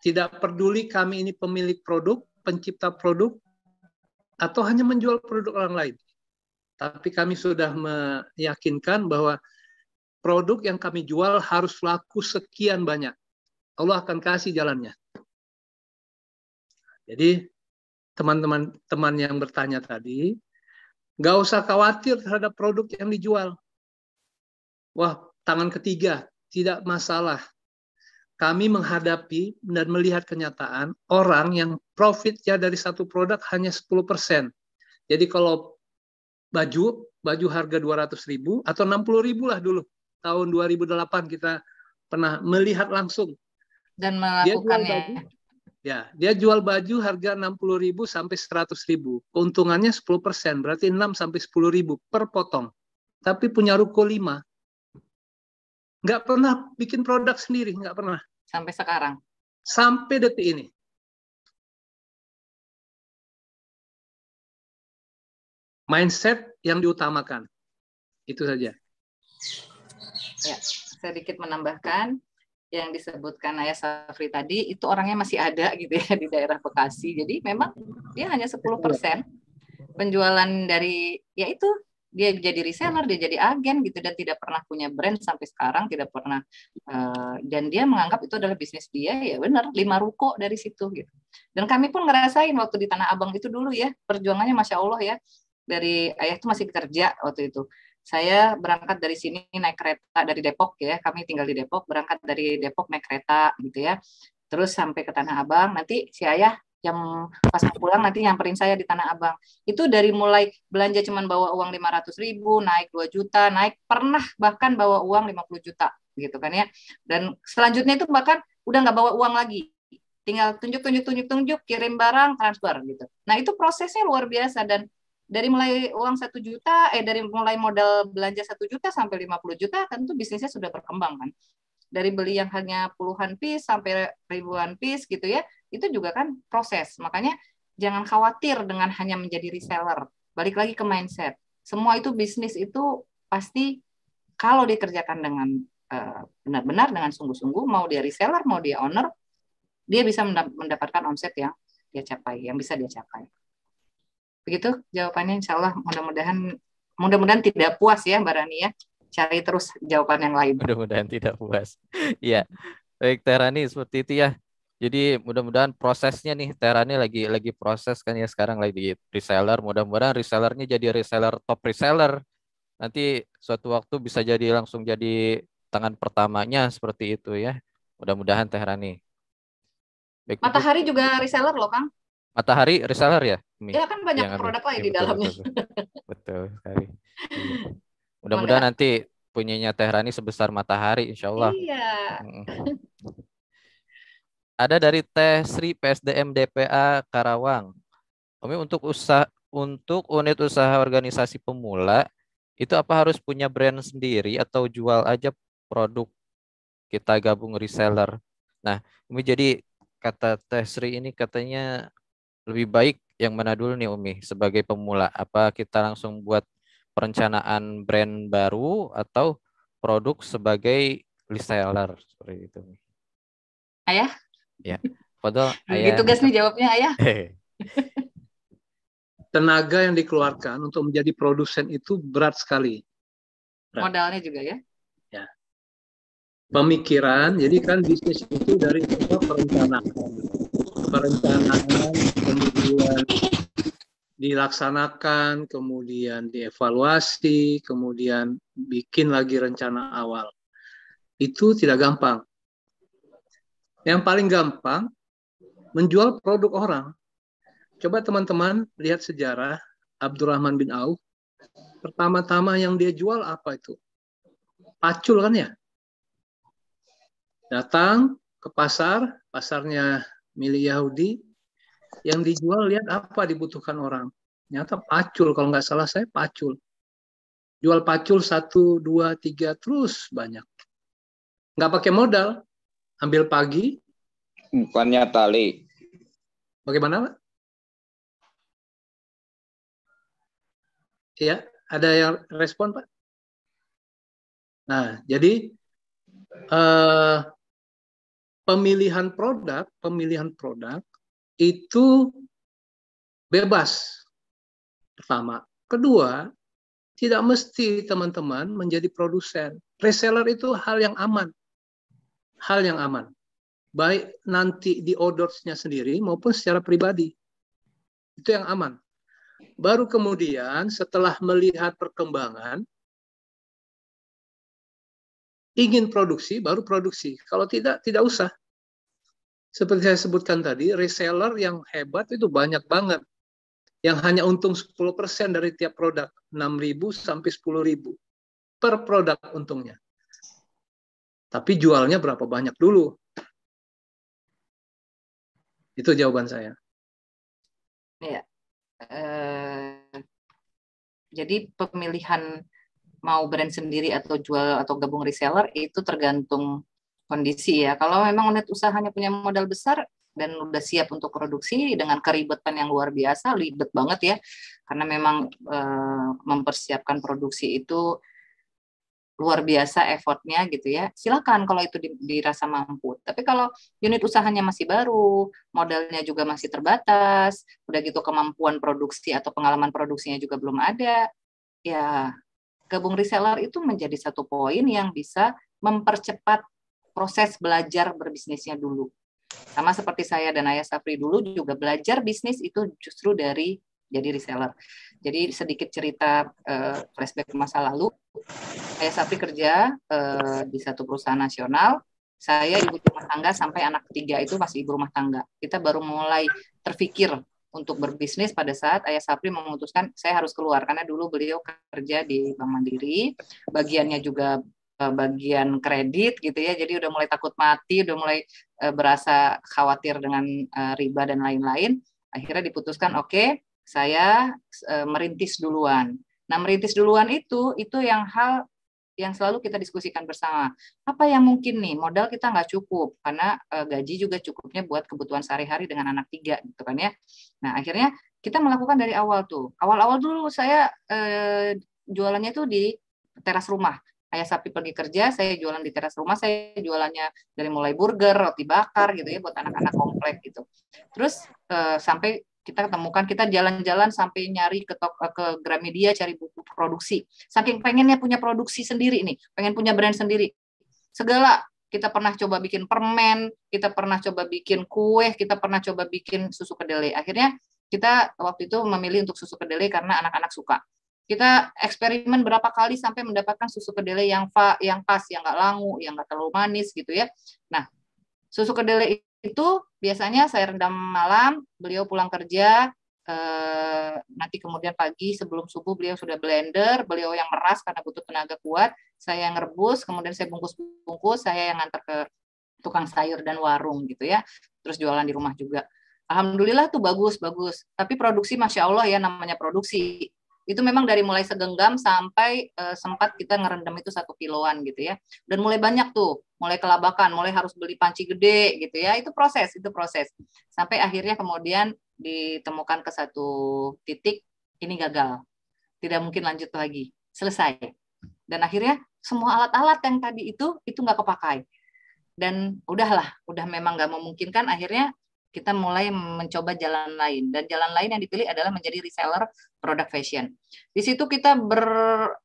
S6: Tidak peduli kami ini pemilik produk, pencipta produk, atau hanya menjual produk orang lain. Tapi kami sudah meyakinkan bahwa produk yang kami jual harus laku sekian banyak. Allah akan kasih jalannya. Jadi teman-teman yang bertanya tadi, nggak usah khawatir terhadap produk yang dijual. Wah, tangan ketiga, tidak masalah. Kami menghadapi dan melihat kenyataan orang yang profitnya dari satu produk hanya 10%. Jadi kalau baju harga 200.000 atau 60.000 lah dulu. Tahun 2008 kita pernah melihat langsung.
S4: Dan melakukannya.
S6: Dia jual baju harga 60.000 sampai 100.000. Keuntungannya 10%, berarti 6 sampai 10.000 per potong. Tapi punya ruko 5. Nggak pernah bikin produk sendiri, nggak pernah.
S4: Sampai sekarang.
S6: Sampai detik ini. Mindset yang diutamakan. Itu saja.
S4: Ya, sedikit menambahkan yang disebutkan Ayah Safri tadi, itu orangnya masih ada gitu ya di daerah Bekasi. Jadi memang dia hanya 10% penjualan dari, ya itu, dia jadi reseller, dia jadi agen gitu, dan tidak pernah punya brand sampai sekarang, tidak pernah, dan dia menganggap itu adalah bisnis dia, ya benar, 5 ruko dari situ gitu. Dan kami pun ngerasain waktu di Tanah Abang itu dulu ya, perjuangannya Masya Allah ya, dari Ayah itu masih kerja waktu itu. Saya berangkat dari sini naik kereta dari Depok ya, kami tinggal di Depok, berangkat dari Depok naik kereta gitu ya, terus sampai ke Tanah Abang, nanti si Ayah yang pas pulang nanti nyamperin saya di Tanah Abang. Itu dari mulai belanja cuman bawa uang 500.000, naik 2 juta, naik pernah bahkan bawa uang 50 juta gitu kan ya. Dan selanjutnya itu bahkan udah nggak bawa uang lagi, tinggal tunjuk, kirim barang, transfer gitu. Nah itu prosesnya luar biasa, dan dari mulai uang 1 juta, dari mulai modal belanja 1 juta sampai 50 juta, tentu bisnisnya sudah berkembang kan. Dari beli yang hanya puluhan piece sampai ribuan piece gitu ya, itu juga kan proses. Makanya jangan khawatir dengan hanya menjadi reseller. Balik lagi ke mindset. Semua itu bisnis itu pasti kalau dikerjakan dengan benar-benar dengan sungguh-sungguh, mau dia reseller, mau dia owner, dia bisa mendapatkan omset yang dia capai, yang bisa dia capai. Begitu jawabannya, insya Allah. Mudah-mudahan tidak puas ya Mbak Rani ya. Cari terus jawaban yang lain.
S2: Mudah-mudahan tidak puas. Iya. Baik Teh Rani, seperti itu ya. Jadi mudah-mudahan prosesnya nih, Teh Rani lagi proses kan ya, sekarang lagi reseller. Mudah-mudahan resellernya jadi reseller top reseller. Nanti suatu waktu bisa jadi langsung jadi tangan pertamanya seperti itu ya. Mudah-mudahan Teh Rani. Baik,
S4: Matahari juga reseller loh, Kang.
S2: Matahari reseller ya?
S4: Ya kan banyak produk lain di dalamnya.
S2: Betul sekali. Mudah-mudahan nanti punyanya Teh Rani sebesar Matahari, insya Allah.
S4: Iya.
S2: Ada dari Teh Sri PSDM DPA Karawang. Umi, untuk unit usaha organisasi pemula itu apa harus punya brand sendiri atau jual aja produk kita gabung reseller? Nah, Umi, jadi kata Teh Sri ini katanya lebih baik yang mana dulu nih Umi sebagai pemula? Apa kita langsung buat perencanaan brand baru atau produk sebagai reseller seperti itu?
S4: Ayah?
S2: Ya, padahal
S4: Ayah. Tugas nih jawabnya Ayah.
S6: Tenaga yang dikeluarkan untuk menjadi produsen itu berat sekali.
S4: Modalnya juga ya?
S6: Ya. Pemikiran, jadi kan bisnis itu dari perencanaan, kemudian dilaksanakan, kemudian dievaluasi, kemudian bikin lagi rencana awal. Itu tidak gampang. Yang paling gampang menjual produk orang. Coba teman-teman lihat sejarah Abdurrahman bin Auf. Pertama-tama yang dia jual apa itu? Pacul kan ya? Datang ke pasar, pasarnya milik Yahudi, yang dijual lihat apa dibutuhkan orang. Ternyata pacul, kalau nggak salah saya pacul. Jual pacul 1, 2, 3, terus banyak. Nggak pakai modal, ambil pagi.
S7: Bukannya tali.
S6: Bagaimana Pak? Ya, ada yang respon Pak? Nah, jadi pemilihan produk itu bebas. Pertama. Kedua, tidak mesti teman-teman menjadi produsen. Reseller itu hal yang aman. Hal yang aman. Baik nanti di ordersnya sendiri maupun secara pribadi. Itu yang aman. Baru kemudian setelah melihat perkembangan, ingin produksi, baru produksi. Kalau tidak, tidak usah. Seperti saya sebutkan tadi, reseller yang hebat itu banyak banget. Yang hanya untung 10% dari tiap produk. 6.000 sampai 10.000 per produk untungnya. Tapi jualnya berapa banyak dulu. Itu jawaban saya.
S4: Iya. Jadi pemilihan mau brand sendiri atau jual atau gabung reseller itu tergantung kondisi ya. Kalau memang unit usahanya punya modal besar dan udah siap untuk produksi dengan keribetan yang luar biasa, ribet banget ya, karena memang mempersiapkan produksi itu luar biasa effortnya gitu ya. Silakan kalau itu dirasa mampu. Tapi kalau unit usahanya masih baru, modalnya juga masih terbatas, udah gitu kemampuan produksi atau pengalaman produksinya juga belum ada, ya gabung reseller itu menjadi satu poin yang bisa mempercepat proses belajar berbisnisnya dulu. Sama seperti saya dan Ayah Safri dulu juga belajar bisnis itu justru dari jadi reseller. Jadi sedikit cerita flashback ke masa lalu. Ayah Safri kerja di satu perusahaan nasional. Saya ibu rumah tangga sampai anak ketiga itu masih ibu rumah tangga. Kita baru mulai terpikir untuk berbisnis pada saat Ayah Safri memutuskan saya harus keluar. Karena dulu beliau kerja di Bank Mandiri. Bagiannya juga bagian kredit gitu ya. Jadi udah mulai takut mati, udah mulai berasa khawatir dengan riba dan lain-lain. Akhirnya diputuskan oke, saya merintis duluan. Nah, merintis duluan itu yang hal yang selalu kita diskusikan bersama. Apa yang mungkin nih, modal kita nggak cukup, karena gaji juga cukupnya buat kebutuhan sehari-hari dengan anak 3, gitu kan ya. Nah, akhirnya kita melakukan dari awal tuh. Awal-awal dulu saya jualannya itu di teras rumah. Ayah Sapi pergi kerja, saya jualan di teras rumah. Saya jualannya dari mulai burger, roti bakar gitu ya buat anak-anak komplek gitu. Terus sampai kita ketemukan, kita jalan-jalan sampai nyari ke Gramedia cari buku produksi. Saking pengennya punya produksi sendiri nih, pengen punya brand sendiri. Segala kita pernah coba bikin permen, kita pernah coba bikin kue, kita pernah coba bikin susu kedelai. Akhirnya kita waktu itu memilih untuk susu kedelai karena anak-anak suka. Kita eksperimen berapa kali sampai mendapatkan susu kedelai yang pas, yang nggak langu, yang nggak terlalu manis gitu ya. Nah, susu kedelai itu biasanya saya rendam malam, beliau pulang kerja, nanti kemudian pagi sebelum subuh beliau sudah blender, beliau yang meras karena butuh tenaga kuat, saya yang rebus, kemudian saya bungkus-bungkus, saya yang antar ke tukang sayur dan warung gitu ya, terus jualan di rumah juga. Alhamdulillah tuh bagus. Tapi produksi Masya Allah ya, namanya produksi. Itu memang dari mulai segenggam sampai sempat kita ngerendam itu 1 kiloan gitu ya. Dan mulai banyak tuh, mulai kelabakan, mulai harus beli panci gede gitu ya. Itu proses. Sampai akhirnya kemudian ditemukan ke satu titik, ini gagal. Tidak mungkin lanjut lagi. Selesai. Dan akhirnya semua alat-alat yang tadi itu nggak kepakai. Dan udah memang nggak memungkinkan, akhirnya kita mulai mencoba jalan lain. Dan jalan lain yang dipilih adalah menjadi reseller produk fashion. Di situ kita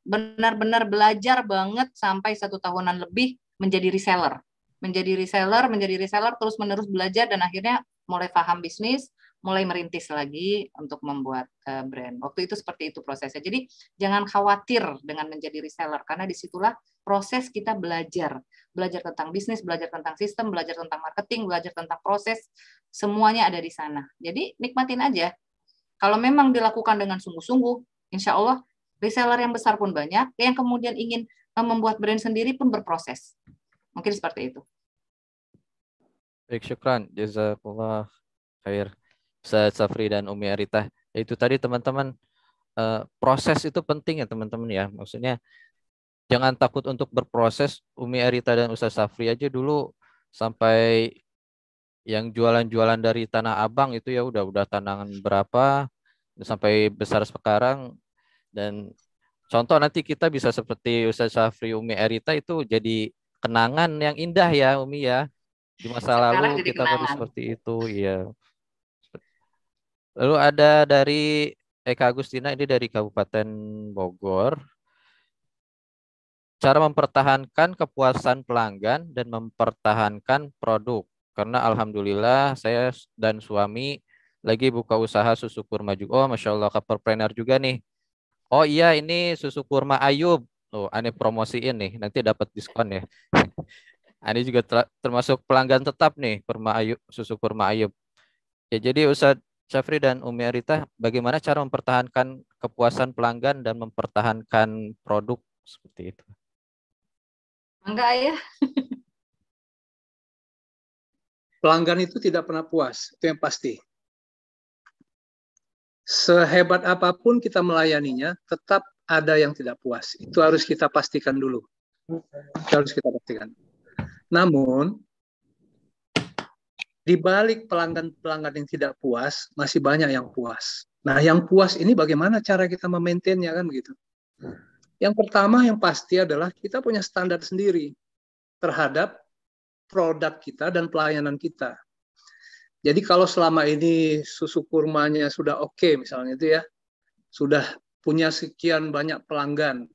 S4: benar-benar belajar banget sampai 1 tahunan lebih menjadi reseller. Menjadi reseller, terus-menerus belajar, dan akhirnya mulai paham bisnis, mulai merintis lagi untuk membuat brand. Waktu itu seperti itu prosesnya. Jadi jangan khawatir dengan menjadi reseller, karena disitulah proses kita belajar tentang bisnis, belajar tentang sistem, belajar tentang marketing, belajar tentang proses, semuanya ada di sana. Jadi nikmatin aja. Kalau memang dilakukan dengan sungguh-sungguh, insya Allah reseller yang besar pun banyak, yang kemudian ingin membuat brand sendiri pun berproses. Mungkin seperti itu.
S2: Baik, syukran. Jazakallah khair. Ustaz Safri dan Umi Arita. Itu tadi teman-teman, proses itu penting ya teman-teman ya. Maksudnya jangan takut untuk berproses. Umi Arita dan Ustaz Safri aja dulu sampai yang jualan-jualan dari Tanah Abang itu ya udah tandangan berapa sampai besar sekarang. Dan contoh nanti kita bisa seperti Ustaz Safri, Umi Arita, itu jadi kenangan yang indah ya Umi ya. Di masa
S4: Sekarang
S2: lalu
S4: jadi
S2: kita baru
S4: kenangan.
S2: seperti itu ya. Lalu ada dari Eka Agustina, ini dari Kabupaten Bogor. Cara mempertahankan kepuasan pelanggan dan mempertahankan produk. Karena alhamdulillah saya dan suami lagi buka usaha susu kurma juga. Oh, Masya Allah, keperpreneur juga nih. Oh iya, ini susu kurma Ayub. Oh, aneh promosiin nih, nanti dapat diskon ya. Ini juga termasuk pelanggan tetap nih, susu kurma Ayub. Ya, jadi Ustadz Syafri dan Umi Arita, bagaimana cara mempertahankan kepuasan pelanggan dan mempertahankan produk seperti itu?
S4: Enggak ya?
S6: Pelanggan itu tidak pernah puas, itu yang pasti. Sehebat apapun kita melayaninya, tetap ada yang tidak puas. Itu harus kita pastikan dulu. Namun, di balik pelanggan-pelanggan yang tidak puas, masih banyak yang puas. Nah, yang puas ini bagaimana cara kita memaintainnya kan begitu. Yang pertama yang pasti adalah kita punya standar sendiri terhadap produk kita dan pelayanan kita. Jadi kalau selama ini susu kurmanya sudah oke, misalnya itu ya, sudah punya sekian banyak pelanggan,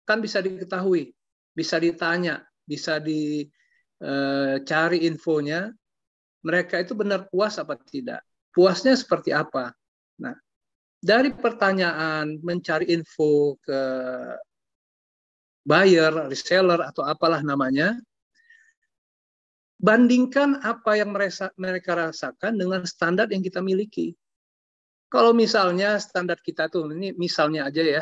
S6: kan bisa diketahui, bisa ditanya, bisa dicari infonya, mereka itu benar puas apa tidak? Puasnya seperti apa? Nah, dari pertanyaan, mencari info ke buyer, reseller, atau apalah namanya, bandingkan apa yang mereka rasakan dengan standar yang kita miliki. Kalau misalnya standar kita tuh, ini misalnya aja ya,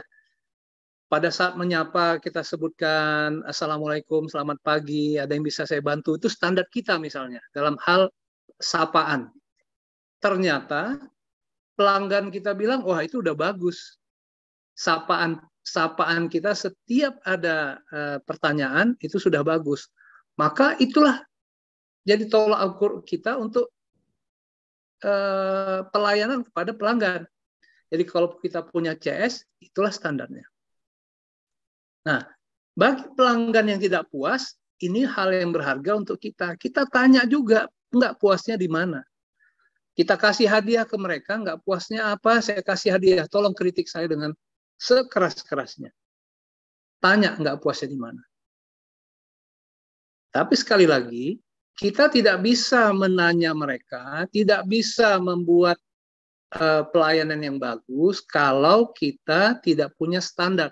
S6: pada saat menyapa kita sebutkan Assalamualaikum, selamat pagi, ada yang bisa saya bantu, itu standar kita misalnya, dalam hal sapaan. Ternyata pelanggan kita bilang, wah itu udah bagus. Sapaan kita setiap ada pertanyaan itu sudah bagus. Maka itulah jadi tolak ukur kita untuk pelayanan kepada pelanggan. Jadi kalau kita punya CS, itulah standarnya. Nah, bagi pelanggan yang tidak puas, ini hal yang berharga untuk kita. Kita tanya juga, nggak puasnya di mana. Kita kasih hadiah ke mereka, nggak puasnya apa, saya kasih hadiah. Tolong kritik saya dengan sekeras-kerasnya. Tanya nggak puasnya di mana. Tapi sekali lagi, kita tidak bisa menanya mereka, tidak bisa membuat pelayanan yang bagus kalau kita tidak punya standar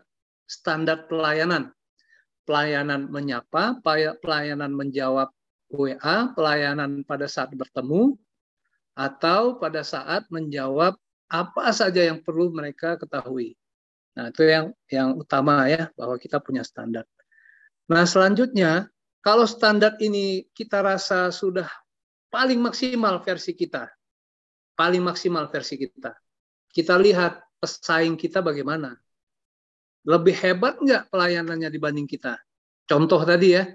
S6: pelayanan. Pelayanan menyapa, pelayanan menjawab WA, pelayanan pada saat bertemu, atau pada saat menjawab apa saja yang perlu mereka ketahui. Nah, itu yang utama ya, bahwa kita punya standar. Nah, selanjutnya, kalau standar ini kita rasa sudah paling maksimal versi kita, kita lihat pesaing kita bagaimana. Lebih hebat nggak pelayanannya dibanding kita? Contoh tadi ya,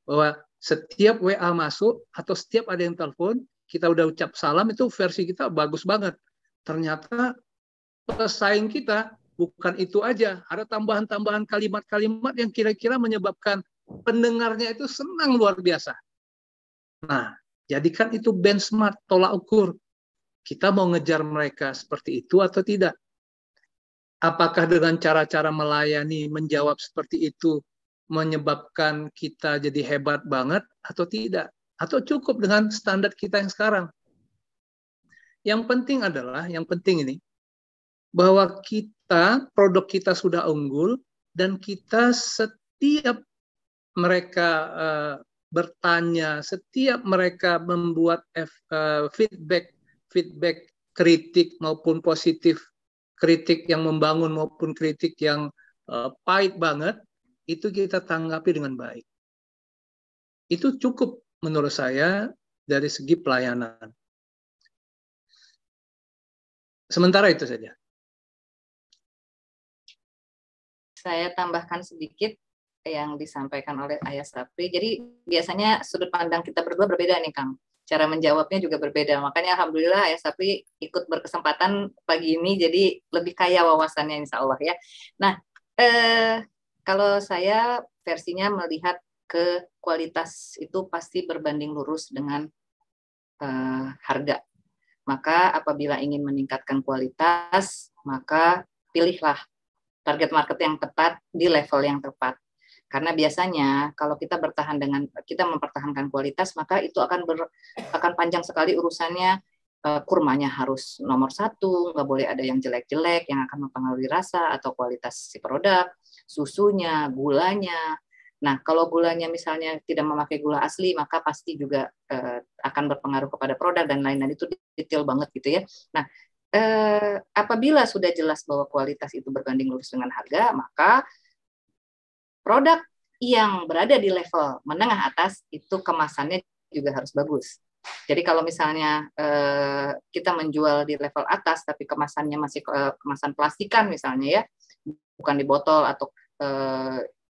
S6: bahwa setiap WA masuk atau setiap ada yang telepon, kita udah ucap salam, itu versi kita bagus banget. Ternyata pesaing kita bukan itu aja, ada tambahan-tambahan kalimat-kalimat yang kira-kira menyebabkan pendengarnya itu senang luar biasa. Nah, jadikan itu benchmark, tolak ukur. Kita mau ngejar mereka seperti itu atau tidak? Apakah dengan cara-cara melayani, menjawab seperti itu menyebabkan kita jadi hebat banget atau tidak? Atau cukup dengan standar kita yang sekarang? Yang penting ini, bahwa produk kita sudah unggul, dan kita setiap mereka bertanya, setiap mereka membuat feedback kritik maupun positif, kritik yang membangun maupun kritik yang pahit banget, itu kita tanggapi dengan baik. Itu cukup menurut saya dari segi pelayanan. Sementara itu saja.
S4: Saya tambahkan sedikit yang disampaikan oleh Ayah Sapri. Jadi biasanya sudut pandang kita berdua berbeda nih, Kang. Cara menjawabnya juga berbeda. Makanya alhamdulillah Ayah Sapri ikut berkesempatan pagi ini, jadi lebih kaya wawasannya insya Allah ya. Nah, kalau saya versinya melihat ke kualitas itu pasti berbanding lurus dengan harga. Maka apabila ingin meningkatkan kualitas, maka pilihlah target market yang tepat di level yang tepat. Karena biasanya kalau kita mempertahankan kualitas, maka itu akan panjang sekali urusannya. Kurmanya harus nomor 1, nggak boleh ada yang jelek-jelek yang akan mempengaruhi rasa atau kualitas si produk, susunya, gulanya. Nah, kalau gulanya misalnya tidak memakai gula asli, maka pasti juga akan berpengaruh kepada produk dan lain-lain, itu detail banget gitu ya. Nah, apabila sudah jelas bahwa kualitas itu berbanding lurus dengan harga, maka produk yang berada di level menengah atas itu kemasannya juga harus bagus. Jadi kalau misalnya kita menjual di level atas tapi kemasannya masih kemasan plastikan misalnya ya, bukan di botol atau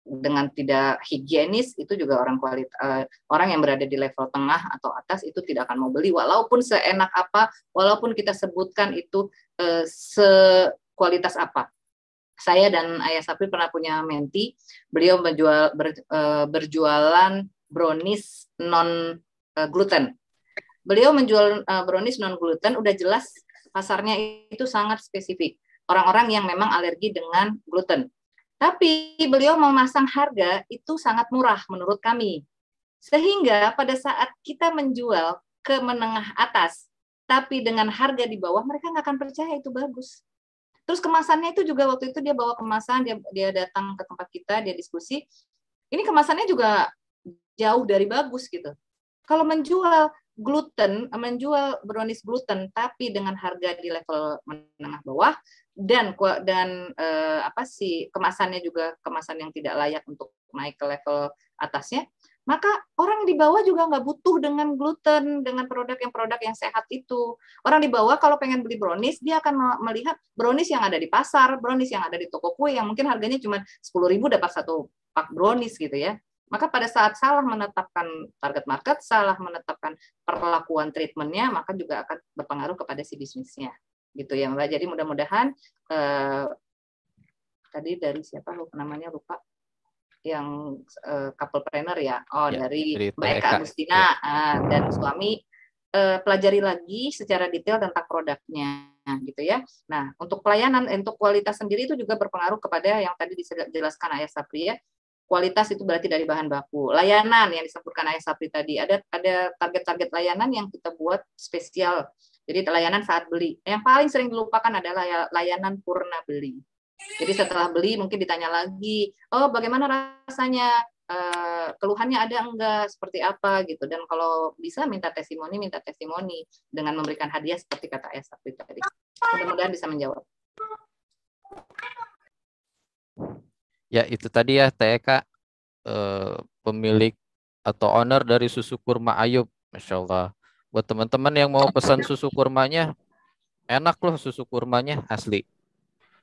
S4: dengan tidak higienis, itu juga orang yang berada di level tengah atau atas itu tidak akan mau beli walaupun seenak apa, walaupun kita sebutkan itu sekualitas apa. Saya dan Ayah Sapri pernah punya menti, beliau berjualan brownies non gluten. Beliau menjual brownies non gluten, udah jelas pasarnya itu sangat spesifik. Orang-orang yang memang alergi dengan gluten. Tapi beliau memasang harga itu sangat murah menurut kami. Sehingga pada saat kita menjual ke menengah atas, tapi dengan harga di bawah, mereka nggak akan percaya itu bagus. Terus kemasannya itu juga waktu itu dia bawa kemasan, dia datang ke tempat kita, dia diskusi. Ini kemasannya juga jauh dari bagus gitu. Kalau menjual brownies gluten tapi dengan harga di level menengah bawah dan kemasannya juga kemasan yang tidak layak untuk naik ke level atasnya, maka orang di bawah juga nggak butuh dengan gluten, dengan produk yang sehat itu. Orang di bawah kalau pengen beli brownies, dia akan melihat brownies yang ada di pasar, brownies yang ada di toko kue yang mungkin harganya cuma 10.000 dapat 1 pak brownies gitu ya. Maka pada saat salah menetapkan target market, salah menetapkan perlakuan treatmentnya, maka juga akan berpengaruh kepada si bisnisnya. Gitu ya Mbak. Jadi mudah-mudahan tadi dari siapa namanya lupa, yang couplepreneur ya. Oh,
S2: Ya,
S4: dari
S2: dari
S4: Mbak Eka
S2: TEK.
S4: Agustina dan suami, pelajari lagi secara detail tentang produknya gitu ya. Nah, untuk pelayanan, untuk kualitas sendiri itu juga berpengaruh kepada yang tadi dijelaskan Ayah Sapri ya. Kualitas itu berarti dari bahan baku. Layanan yang disebutkan Ayah Sapri tadi, ada target-target layanan yang kita buat spesial. Jadi layanan saat beli. Yang paling sering dilupakan adalah layanan purna beli. Jadi setelah beli mungkin ditanya lagi, oh bagaimana rasanya, keluhannya ada enggak, seperti apa gitu. Dan kalau bisa minta testimoni dengan memberikan hadiah seperti kata Ayah Sapri tadi. Mudah-mudahan bisa menjawab.
S2: Ya, itu tadi ya TEK, pemilik atau owner dari susu kurma Ayub. Masya Allah. Buat teman-teman yang mau pesan susu kurmanya, enak loh susu kurmanya, asli.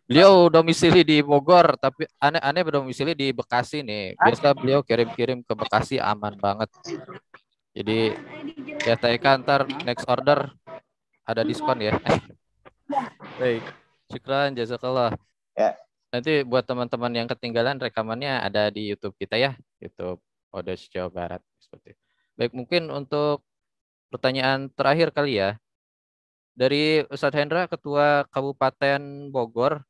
S2: Beliau domisili di Bogor, tapi aneh-aneh berdomisili di Bekasi nih. Biasa beliau kirim-kirim ke Bekasi, aman banget. Jadi ya TEK ntar next order ada diskon ya. Baik, syukran, jazakallah.
S7: Ya.
S2: Nanti buat teman-teman yang ketinggalan rekamannya ada di YouTube kita ya, YouTube Odes Jawa Barat. Seperti itu. Baik, mungkin untuk pertanyaan terakhir kali ya. Dari Ustadz Hendra, Ketua Kabupaten Bogor,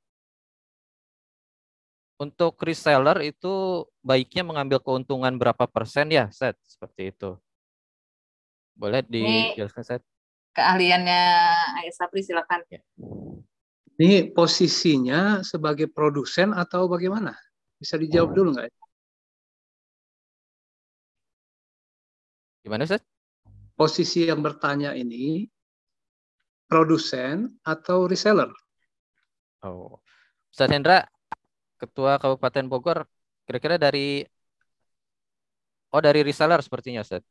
S2: untuk reseller itu baiknya mengambil keuntungan berapa persen ya, Set? Seperti itu. Boleh dijelaskan, Set?
S4: Keahliannya Ayah Sapri, silakan.
S2: Ya.
S6: Ini posisinya sebagai produsen atau bagaimana? Bisa dijawab dulu nggak?
S2: Gimana, Ustaz?
S6: Posisi yang bertanya ini produsen atau reseller?
S2: Oh, Ustaz Hendra, Ketua Kabupaten Bogor, kira-kira dari reseller sepertinya, Ustaz.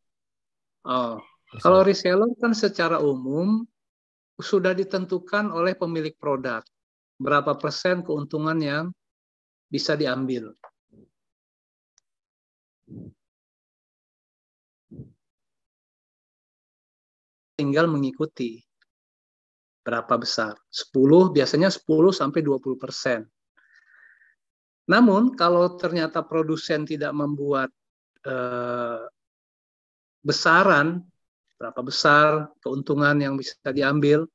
S6: Oh, kalau reseller kan secara umum sudah ditentukan oleh pemilik produk berapa persen keuntungan yang bisa diambil. Tinggal mengikuti berapa besar. 10 biasanya 10 sampai 20%. Namun kalau ternyata produsen tidak membuat besaran berapa besar keuntungan yang bisa diambil,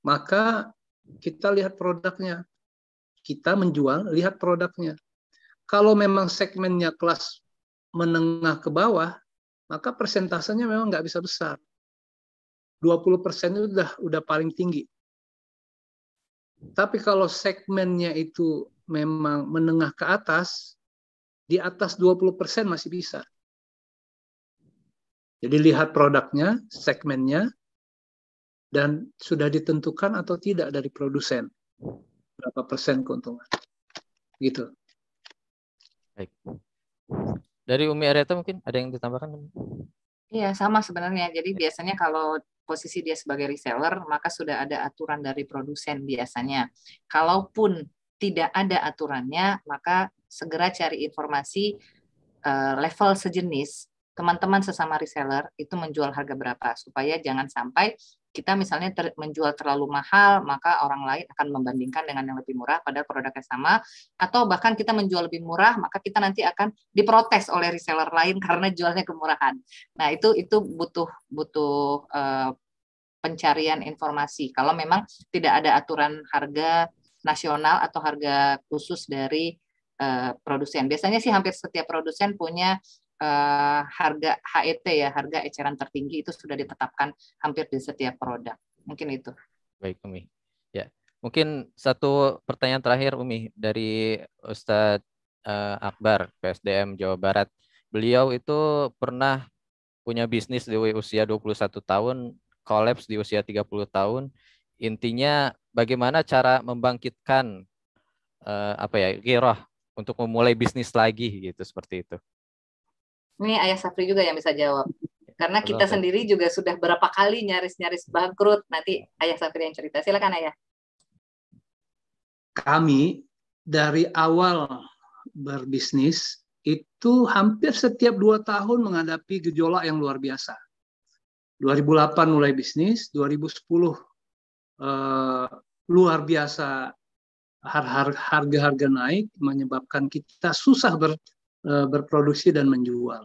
S6: maka kita lihat produknya. Kita menjual, lihat produknya. Kalau memang segmennya kelas menengah ke bawah, maka persentasenya memang nggak bisa besar. 20% itu udah paling tinggi. Tapi kalau segmennya itu memang menengah ke atas, di atas 20% masih bisa. Jadi lihat produknya, segmennya, dan sudah ditentukan atau tidak dari produsen berapa persen keuntungan. Gitu.
S2: Baik. Dari Umi Aryata mungkin ada yang ditambahkan?
S4: Iya, sama sebenarnya. Jadi biasanya kalau posisi dia sebagai reseller, maka sudah ada aturan dari produsen biasanya. Kalaupun tidak ada aturannya, maka segera cari informasi level sejenis. Teman-teman sesama reseller itu menjual harga berapa, supaya jangan sampai kita misalnya menjual terlalu mahal, maka orang lain akan membandingkan dengan yang lebih murah padahal produknya sama, atau bahkan kita menjual lebih murah, maka kita nanti akan diprotes oleh reseller lain karena jualnya kemurahan. Nah, itu butuh pencarian informasi. Kalau memang tidak ada aturan harga nasional atau harga khusus dari produsen. Biasanya sih hampir setiap produsen punya harga HET ya, harga eceran tertinggi itu sudah ditetapkan hampir di setiap produk. Mungkin itu.
S2: Baik, Umi. Ya, mungkin satu pertanyaan terakhir, Umi, dari Ustadz Akbar, PSDM Jawa Barat. Beliau itu pernah punya bisnis di usia 21 tahun, kolaps di usia 30 tahun. Intinya bagaimana cara membangkitkan gairah untuk memulai bisnis lagi gitu, seperti itu.
S4: Ini Ayah Sapri juga yang bisa jawab. Karena kita sendiri juga sudah berapa kali nyaris-nyaris bangkrut. Nanti Ayah Sapri yang cerita. Silakan Ayah.
S6: Kami dari awal berbisnis itu hampir setiap 2 tahun menghadapi gejolak yang luar biasa. 2008 mulai bisnis, 2010 luar biasa harga-harga naik menyebabkan kita susah berproduksi dan menjual.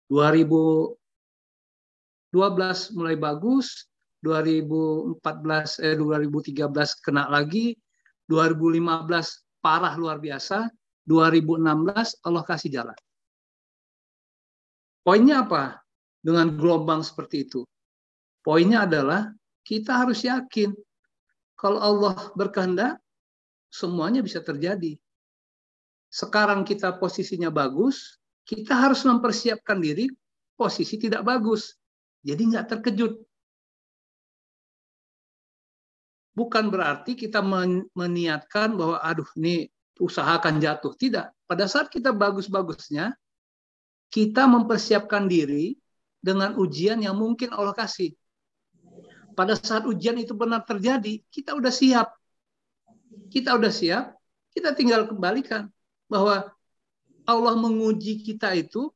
S6: 2012 mulai bagus, 2013 kena lagi, 2015 parah luar biasa, 2016 Allah kasih jalan. Poinnya apa dengan gelombang seperti itu? Poinnya adalah kita harus yakin kalau Allah berkehendak, semuanya bisa terjadi. Sekarang kita posisinya bagus, kita harus mempersiapkan diri posisi tidak bagus. Jadi nggak terkejut. Bukan berarti kita meniatkan bahwa aduh ini usaha akan jatuh. Tidak. Pada saat kita bagus-bagusnya, kita mempersiapkan diri dengan ujian yang mungkin Allah kasih. Pada saat ujian itu benar terjadi, kita udah siap. Kita udah siap, kita tinggal kembalikan bahwa Allah menguji kita itu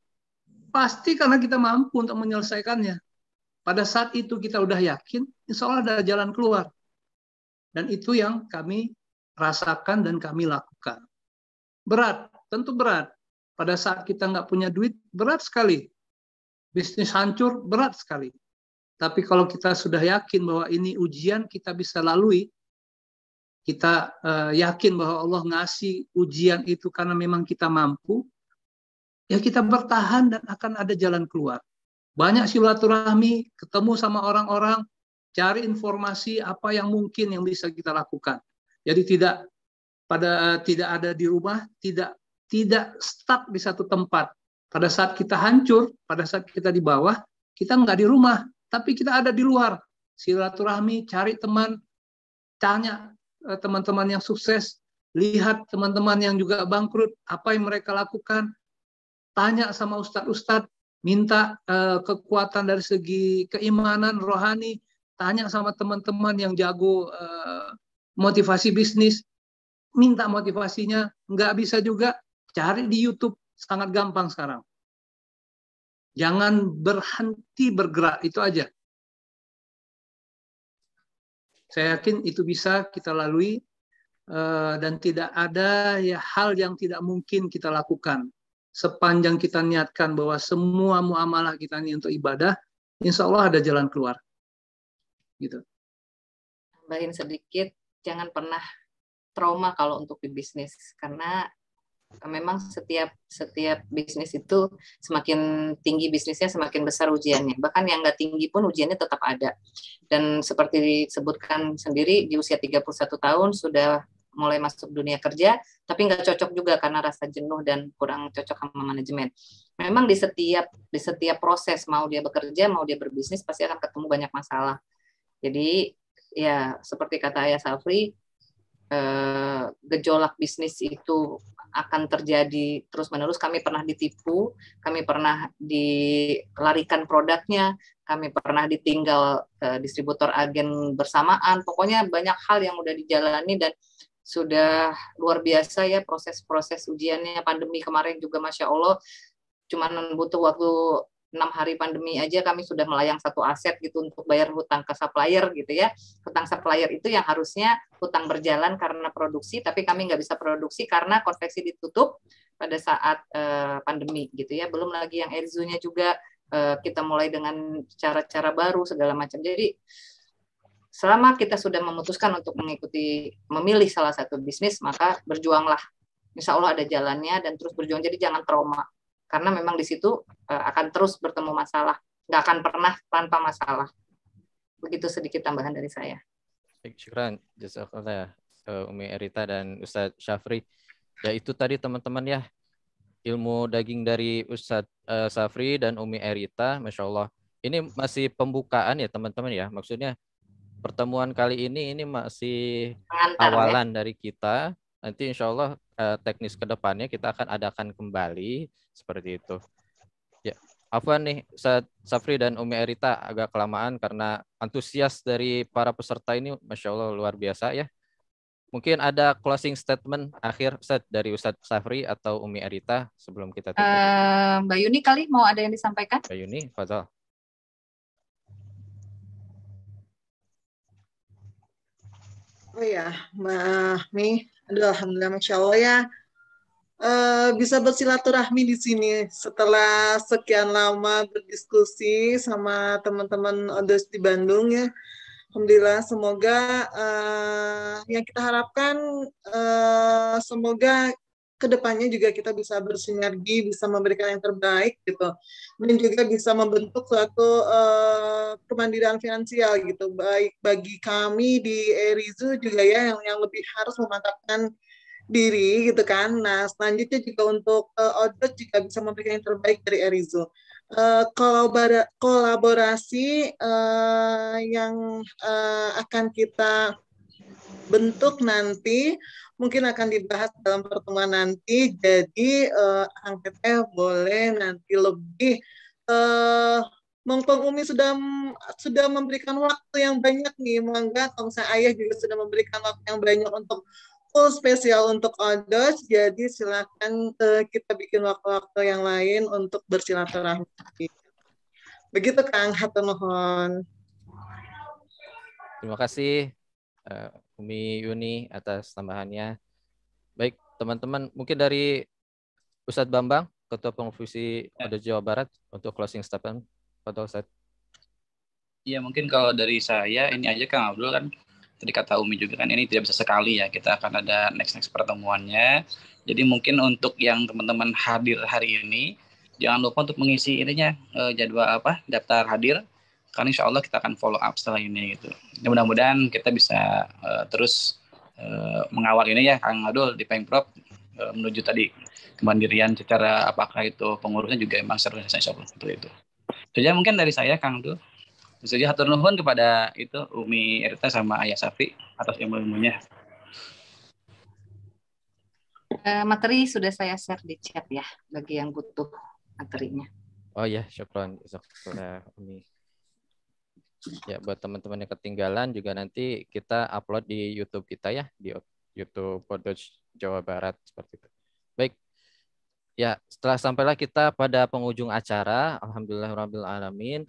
S6: pasti karena kita mampu untuk menyelesaikannya. Pada saat itu kita udah yakin, insya Allah ada jalan keluar. Dan itu yang kami rasakan dan kami lakukan. Berat, tentu berat. Pada saat kita nggak punya duit, berat sekali. Bisnis hancur, berat sekali. Tapi kalau kita sudah yakin bahwa ini ujian kita bisa lalui, kita yakin bahwa Allah ngasih ujian itu karena memang kita mampu, ya kita bertahan dan akan ada jalan keluar. Banyak silaturahmi, ketemu sama orang-orang, cari informasi apa yang mungkin yang bisa kita lakukan. Jadi tidak ada di rumah, tidak stuck di satu tempat. Pada saat kita hancur, pada saat kita di bawah, kita nggak di rumah, tapi kita ada di luar. Silaturahmi, cari teman, tanya teman-teman yang sukses, lihat teman-teman yang juga bangkrut, apa yang mereka lakukan, tanya sama ustadz-ustadz, minta kekuatan dari segi keimanan, rohani, tanya sama teman-teman yang jago motivasi bisnis, minta motivasinya, nggak bisa juga, cari di YouTube, sangat gampang sekarang. Jangan berhenti bergerak, itu aja. Saya yakin itu bisa kita lalui dan tidak ada ya hal yang tidak mungkin kita lakukan. Sepanjang kita niatkan bahwa semua muamalah kita ini untuk ibadah, insya Allah ada jalan keluar. Gitu.
S4: Tambahin sedikit, jangan pernah trauma kalau untuk di bisnis, karena memang setiap bisnis itu semakin tinggi bisnisnya semakin besar ujiannya. Bahkan yang nggak tinggi pun ujiannya tetap ada. Dan seperti disebutkan sendiri di usia 31 tahun sudah mulai masuk dunia kerja, tapi nggak cocok juga karena rasa jenuh dan kurang cocok sama manajemen. Memang di setiap proses, mau dia bekerja, mau dia berbisnis, pasti akan ketemu banyak masalah. Jadi ya seperti kata Ayah Safri, gejolak bisnis itu akan terjadi terus-menerus. Kami pernah ditipu, kami pernah dilarikan produknya, kami pernah ditinggal distributor agen bersamaan. Pokoknya banyak hal yang udah dijalani dan sudah luar biasa ya proses-proses ujiannya. Pandemi kemarin juga Masya Allah, cuman butuh waktu 6 hari pandemi aja kami sudah melayang satu aset gitu untuk bayar hutang ke supplier gitu ya. Hutang supplier itu yang harusnya hutang berjalan karena produksi, tapi kami nggak bisa produksi karena konveksi ditutup pada saat pandemi gitu ya. Belum lagi yang Erzunya juga kita mulai dengan cara-cara baru segala macam. Jadi selama kita sudah memutuskan untuk memilih salah satu bisnis, maka berjuanglah. Insya Allah ada jalannya dan terus berjuang. Jadi jangan trauma. Karena memang di situ akan terus bertemu masalah, nggak akan pernah tanpa masalah. Begitu sedikit tambahan dari saya.
S2: Syukran, jazakallah Umi Erita dan Ustadz Syafri. Ya itu tadi teman-teman ya, ilmu daging dari Ustadz Syafri dan Umi Erita, Masya Allah. Ini masih pembukaan ya teman-teman ya, maksudnya pertemuan kali ini masih awalan dari kita. Nanti insya Allah teknis kedepannya kita akan adakan kembali seperti itu. Ya, afwan nih Ustadz Syafri dan Umi Erita agak kelamaan karena antusias dari para peserta ini Masya Allah luar biasa ya. Mungkin ada closing statement akhir Ustaz dari Ustadz Safri atau Umi Arita sebelum kita tutup.
S4: Mbak Yuni kali mau ada yang disampaikan?
S2: Mbak Yuni, fadhal.
S8: Oh ya, Mbak Mi, aduh, alhamdulillah, masya Allah ya, bisa bersilaturahmi di sini setelah sekian lama berdiskusi sama teman-teman Odos di Bandung ya. Alhamdulillah, semoga yang kita harapkan semoga kedepannya juga kita bisa bersinergi, bisa memberikan yang terbaik gitu, dan juga bisa membentuk suatu kemandirian finansial gitu, baik bagi kami di Erizu juga ya yang lebih harus memantapkan diri gitu kan. Nah selanjutnya juga untuk Odot juga bisa memberikan yang terbaik dari Erizu. Kolaborasi yang akan kita bentuk nanti mungkin akan dibahas dalam pertemuan nanti. Jadi Kang Teteh boleh nanti lebih Umi sudah memberikan waktu yang banyak nih, mangga kalau misalnya Ayah juga sudah memberikan waktu yang banyak untuk full spesial untuk Odos, jadi silakan kita bikin waktu-waktu yang lain untuk bersilaturahmi. Begitu Kang, hatur nuhun.
S2: Terima kasih Umi Yuni atas tambahannya. Baik teman-teman, mungkin dari Ustadz Bambang, Ketua Pengfusi Odos Jawa Barat untuk closing statement. Pada Ustadz.
S1: Iya mungkin kalau dari saya ini aja Kang Abdul kan. Tadi kata Umi juga kan ini tidak bisa sekali ya, kita akan ada next pertemuannya. Jadi mungkin untuk yang teman-teman hadir hari ini, jangan lupa untuk mengisi ininya jadwal daftar hadir, karena insya Allah kita akan follow up setelah ini gitu. Mudah-mudahan kita bisa terus mengawal ini ya Kang Abdul di Pemprov menuju tadi kemandirian secara apakah itu pengurusnya juga emang serius insya Allah itu. Jadi mungkin dari saya Kang Abdul. Jadi hatur nuhun kepada itu Umi Erta sama Ayah Safi atas ilmu-ilmunya.
S4: Materi sudah saya share di chat ya bagi yang butuh materinya.
S2: Oh ya, syukron Umi. Ya buat teman-teman yang ketinggalan juga nanti kita upload di YouTube kita ya, di YouTube Odos Jawa Barat seperti itu. Baik. Ya, setelah sampailah kita pada penghujung acara, alhamdulillahirabbil alamin.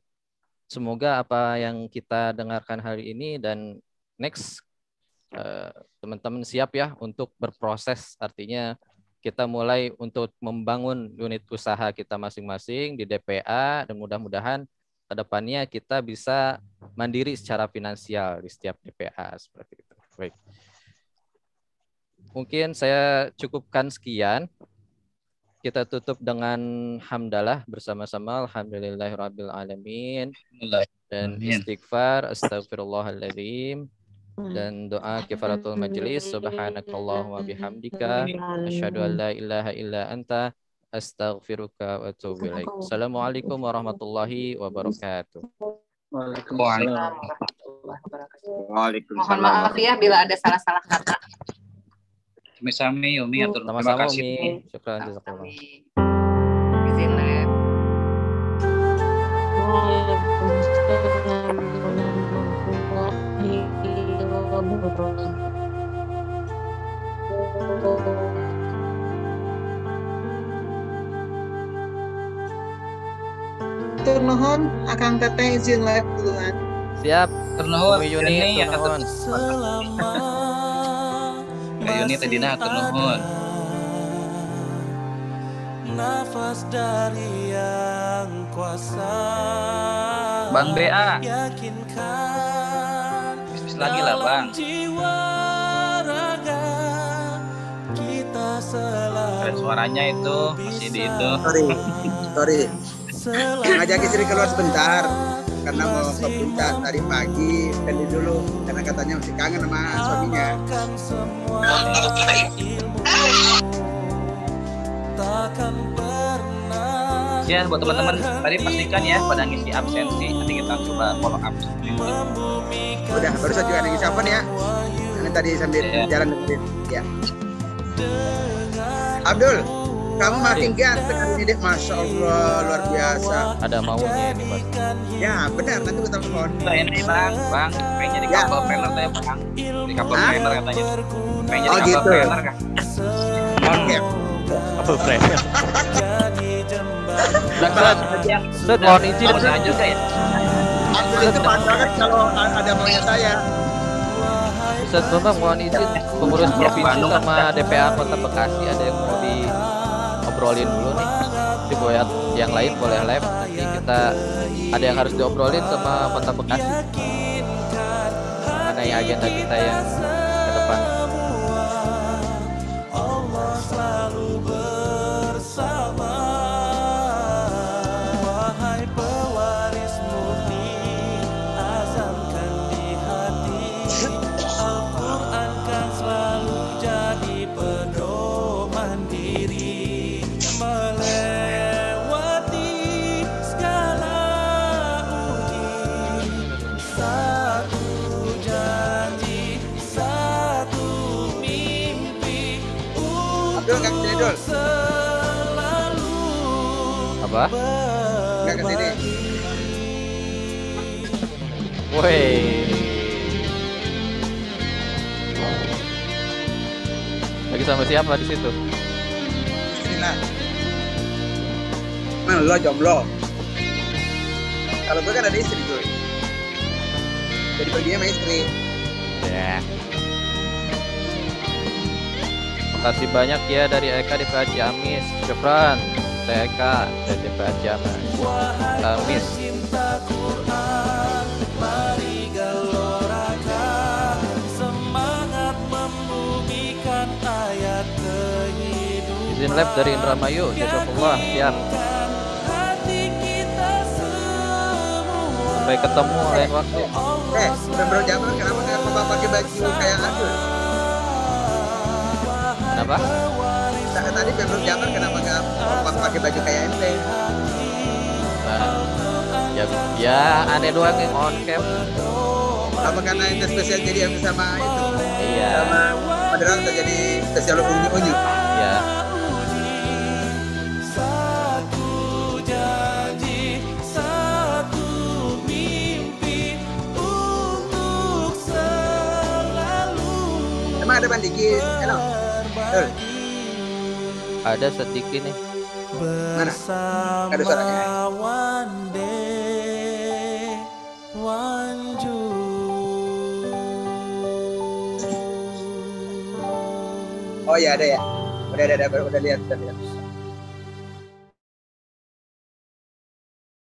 S2: Semoga apa yang kita dengarkan hari ini dan next teman-teman siap ya untuk berproses, artinya kita mulai untuk membangun unit usaha kita masing-masing di DPA dan mudah-mudahan kedepannya kita bisa mandiri secara finansial di setiap DPA seperti itu. Baik. Mungkin saya cukupkan sekian. Kita tutup dengan hamdalah bersama-sama alhamdulillahirabbil alamin dan istighfar astagfirullahaladzim dan doa kifaratul majlis subhanakallahumma bihamdika asyhadu an la ilaha illa anta astaghfiruka wa atubu ilaik. Assalamualaikum warahmatullahi wabarakatuh.
S1: Waalaikumsalam.
S4: Mohon maaf ya bila ada salah-salah kata.
S1: Sami-sami Umi, terima kasih.
S2: Umi. Syukran jazakallah.
S4: Izin lab.
S8: Turnuhun Akang Teteh izin live duluan.
S2: Siap.
S1: Turnuhun
S2: Umi Yuni, turnuhun.
S1: Yuni tadina hatur nuhun.
S9: Nafas dari yang kuasa.
S1: Bang BA. Bisnis lagi lah Bang. Keren suaranya itu masih di itu.
S10: Sorry. Ngajak istri keluar sebentar karena mau ke puncak tadi pagi, spend dulu karena katanya masih kangen sama suaminya.
S1: Ya buat teman-teman tadi pastikan ya pada ngisi absensi, nanti kita coba follow up.
S10: Udah baru saja juga ngisi apa nih ya? Ini tadi sambil jalan dengerin ya. Abdul, Kamu makin ganteng hari ini, Dek. Masya Allah, luar biasa.
S2: Ada maunya ini, Mas.
S10: Ya, benar. Nanti kita telepon.
S1: Ini bang, pengen jadi
S10: Ya.
S1: couple planner saya bang. Jadi couple
S10: Hah?
S1: planner katanya. Pengen jadi
S10: Oh,
S1: couple
S10: gitu.
S1: planner kan?
S10: Oke.
S2: Couple planner.
S1: Ustaz,
S2: Ustaz, mohon izin.
S1: Ustaz juga ya.
S10: Ambil itu pasangan kalau ada maunya saya.
S2: Ustaz Bambang, mohon izin pengurus provinsi sama DPA Kota Bekasi ada yang mau diobrolin dulu nih. Jadi buat yang lain boleh live. Nanti kita ada yang harus diobrolin sama Kota Bekasi mengenai agenda kita yang ke depan.
S9: Allah selalu bersama. Wahai pewaris murni, azamkan di hati. Al-Quran kan selalu jadi pedoman diri, melewati segala uji. Satu janji, satu mimpi
S10: Abdul nggak kesini, Dul?
S9: selalu
S2: Apa?
S10: Nggak kesini.
S2: Woi. Lagi sama siapa di situ?
S10: Bismillah. Mana lo jomblo? Kalau gue kan ada istri, Dul. Jadi baginya sama istri.
S2: Ya. Makasih banyak ya dari Eka DPA Ciamis. Syukran. Saya Eka dari DPA Ciamis. Ciamis.
S9: cinta Quran, mari gelorakan semangat membumikan ayat kehidupan.
S2: Izin live dari Indramayu. Jazakallah. Siap.
S9: Hati kita semua.
S2: Sampai ketemu lain waktu.
S10: Bro Jamal kenapa nggak mau pakai baju kayak Adul?
S2: Kenapa?
S10: Tadi Bro Jamal kenapa nggak mau pakai baju kayak ente?
S2: Nah, ya aneh doang yang on cam.
S10: Apa karena ente spesial jadi yang sama itu?
S2: Iya.
S10: Sama moderator jadi spesial unyu-unyu.
S2: Iya.
S9: Satu janji, satu mimpi untuk selalu.
S10: Emang ada bandikin? Enak. Dul.
S2: Ada sedikit nih.
S10: Mana? Ada suaranya.
S9: One day, one
S10: Oh ya ada ya. Udah lihat.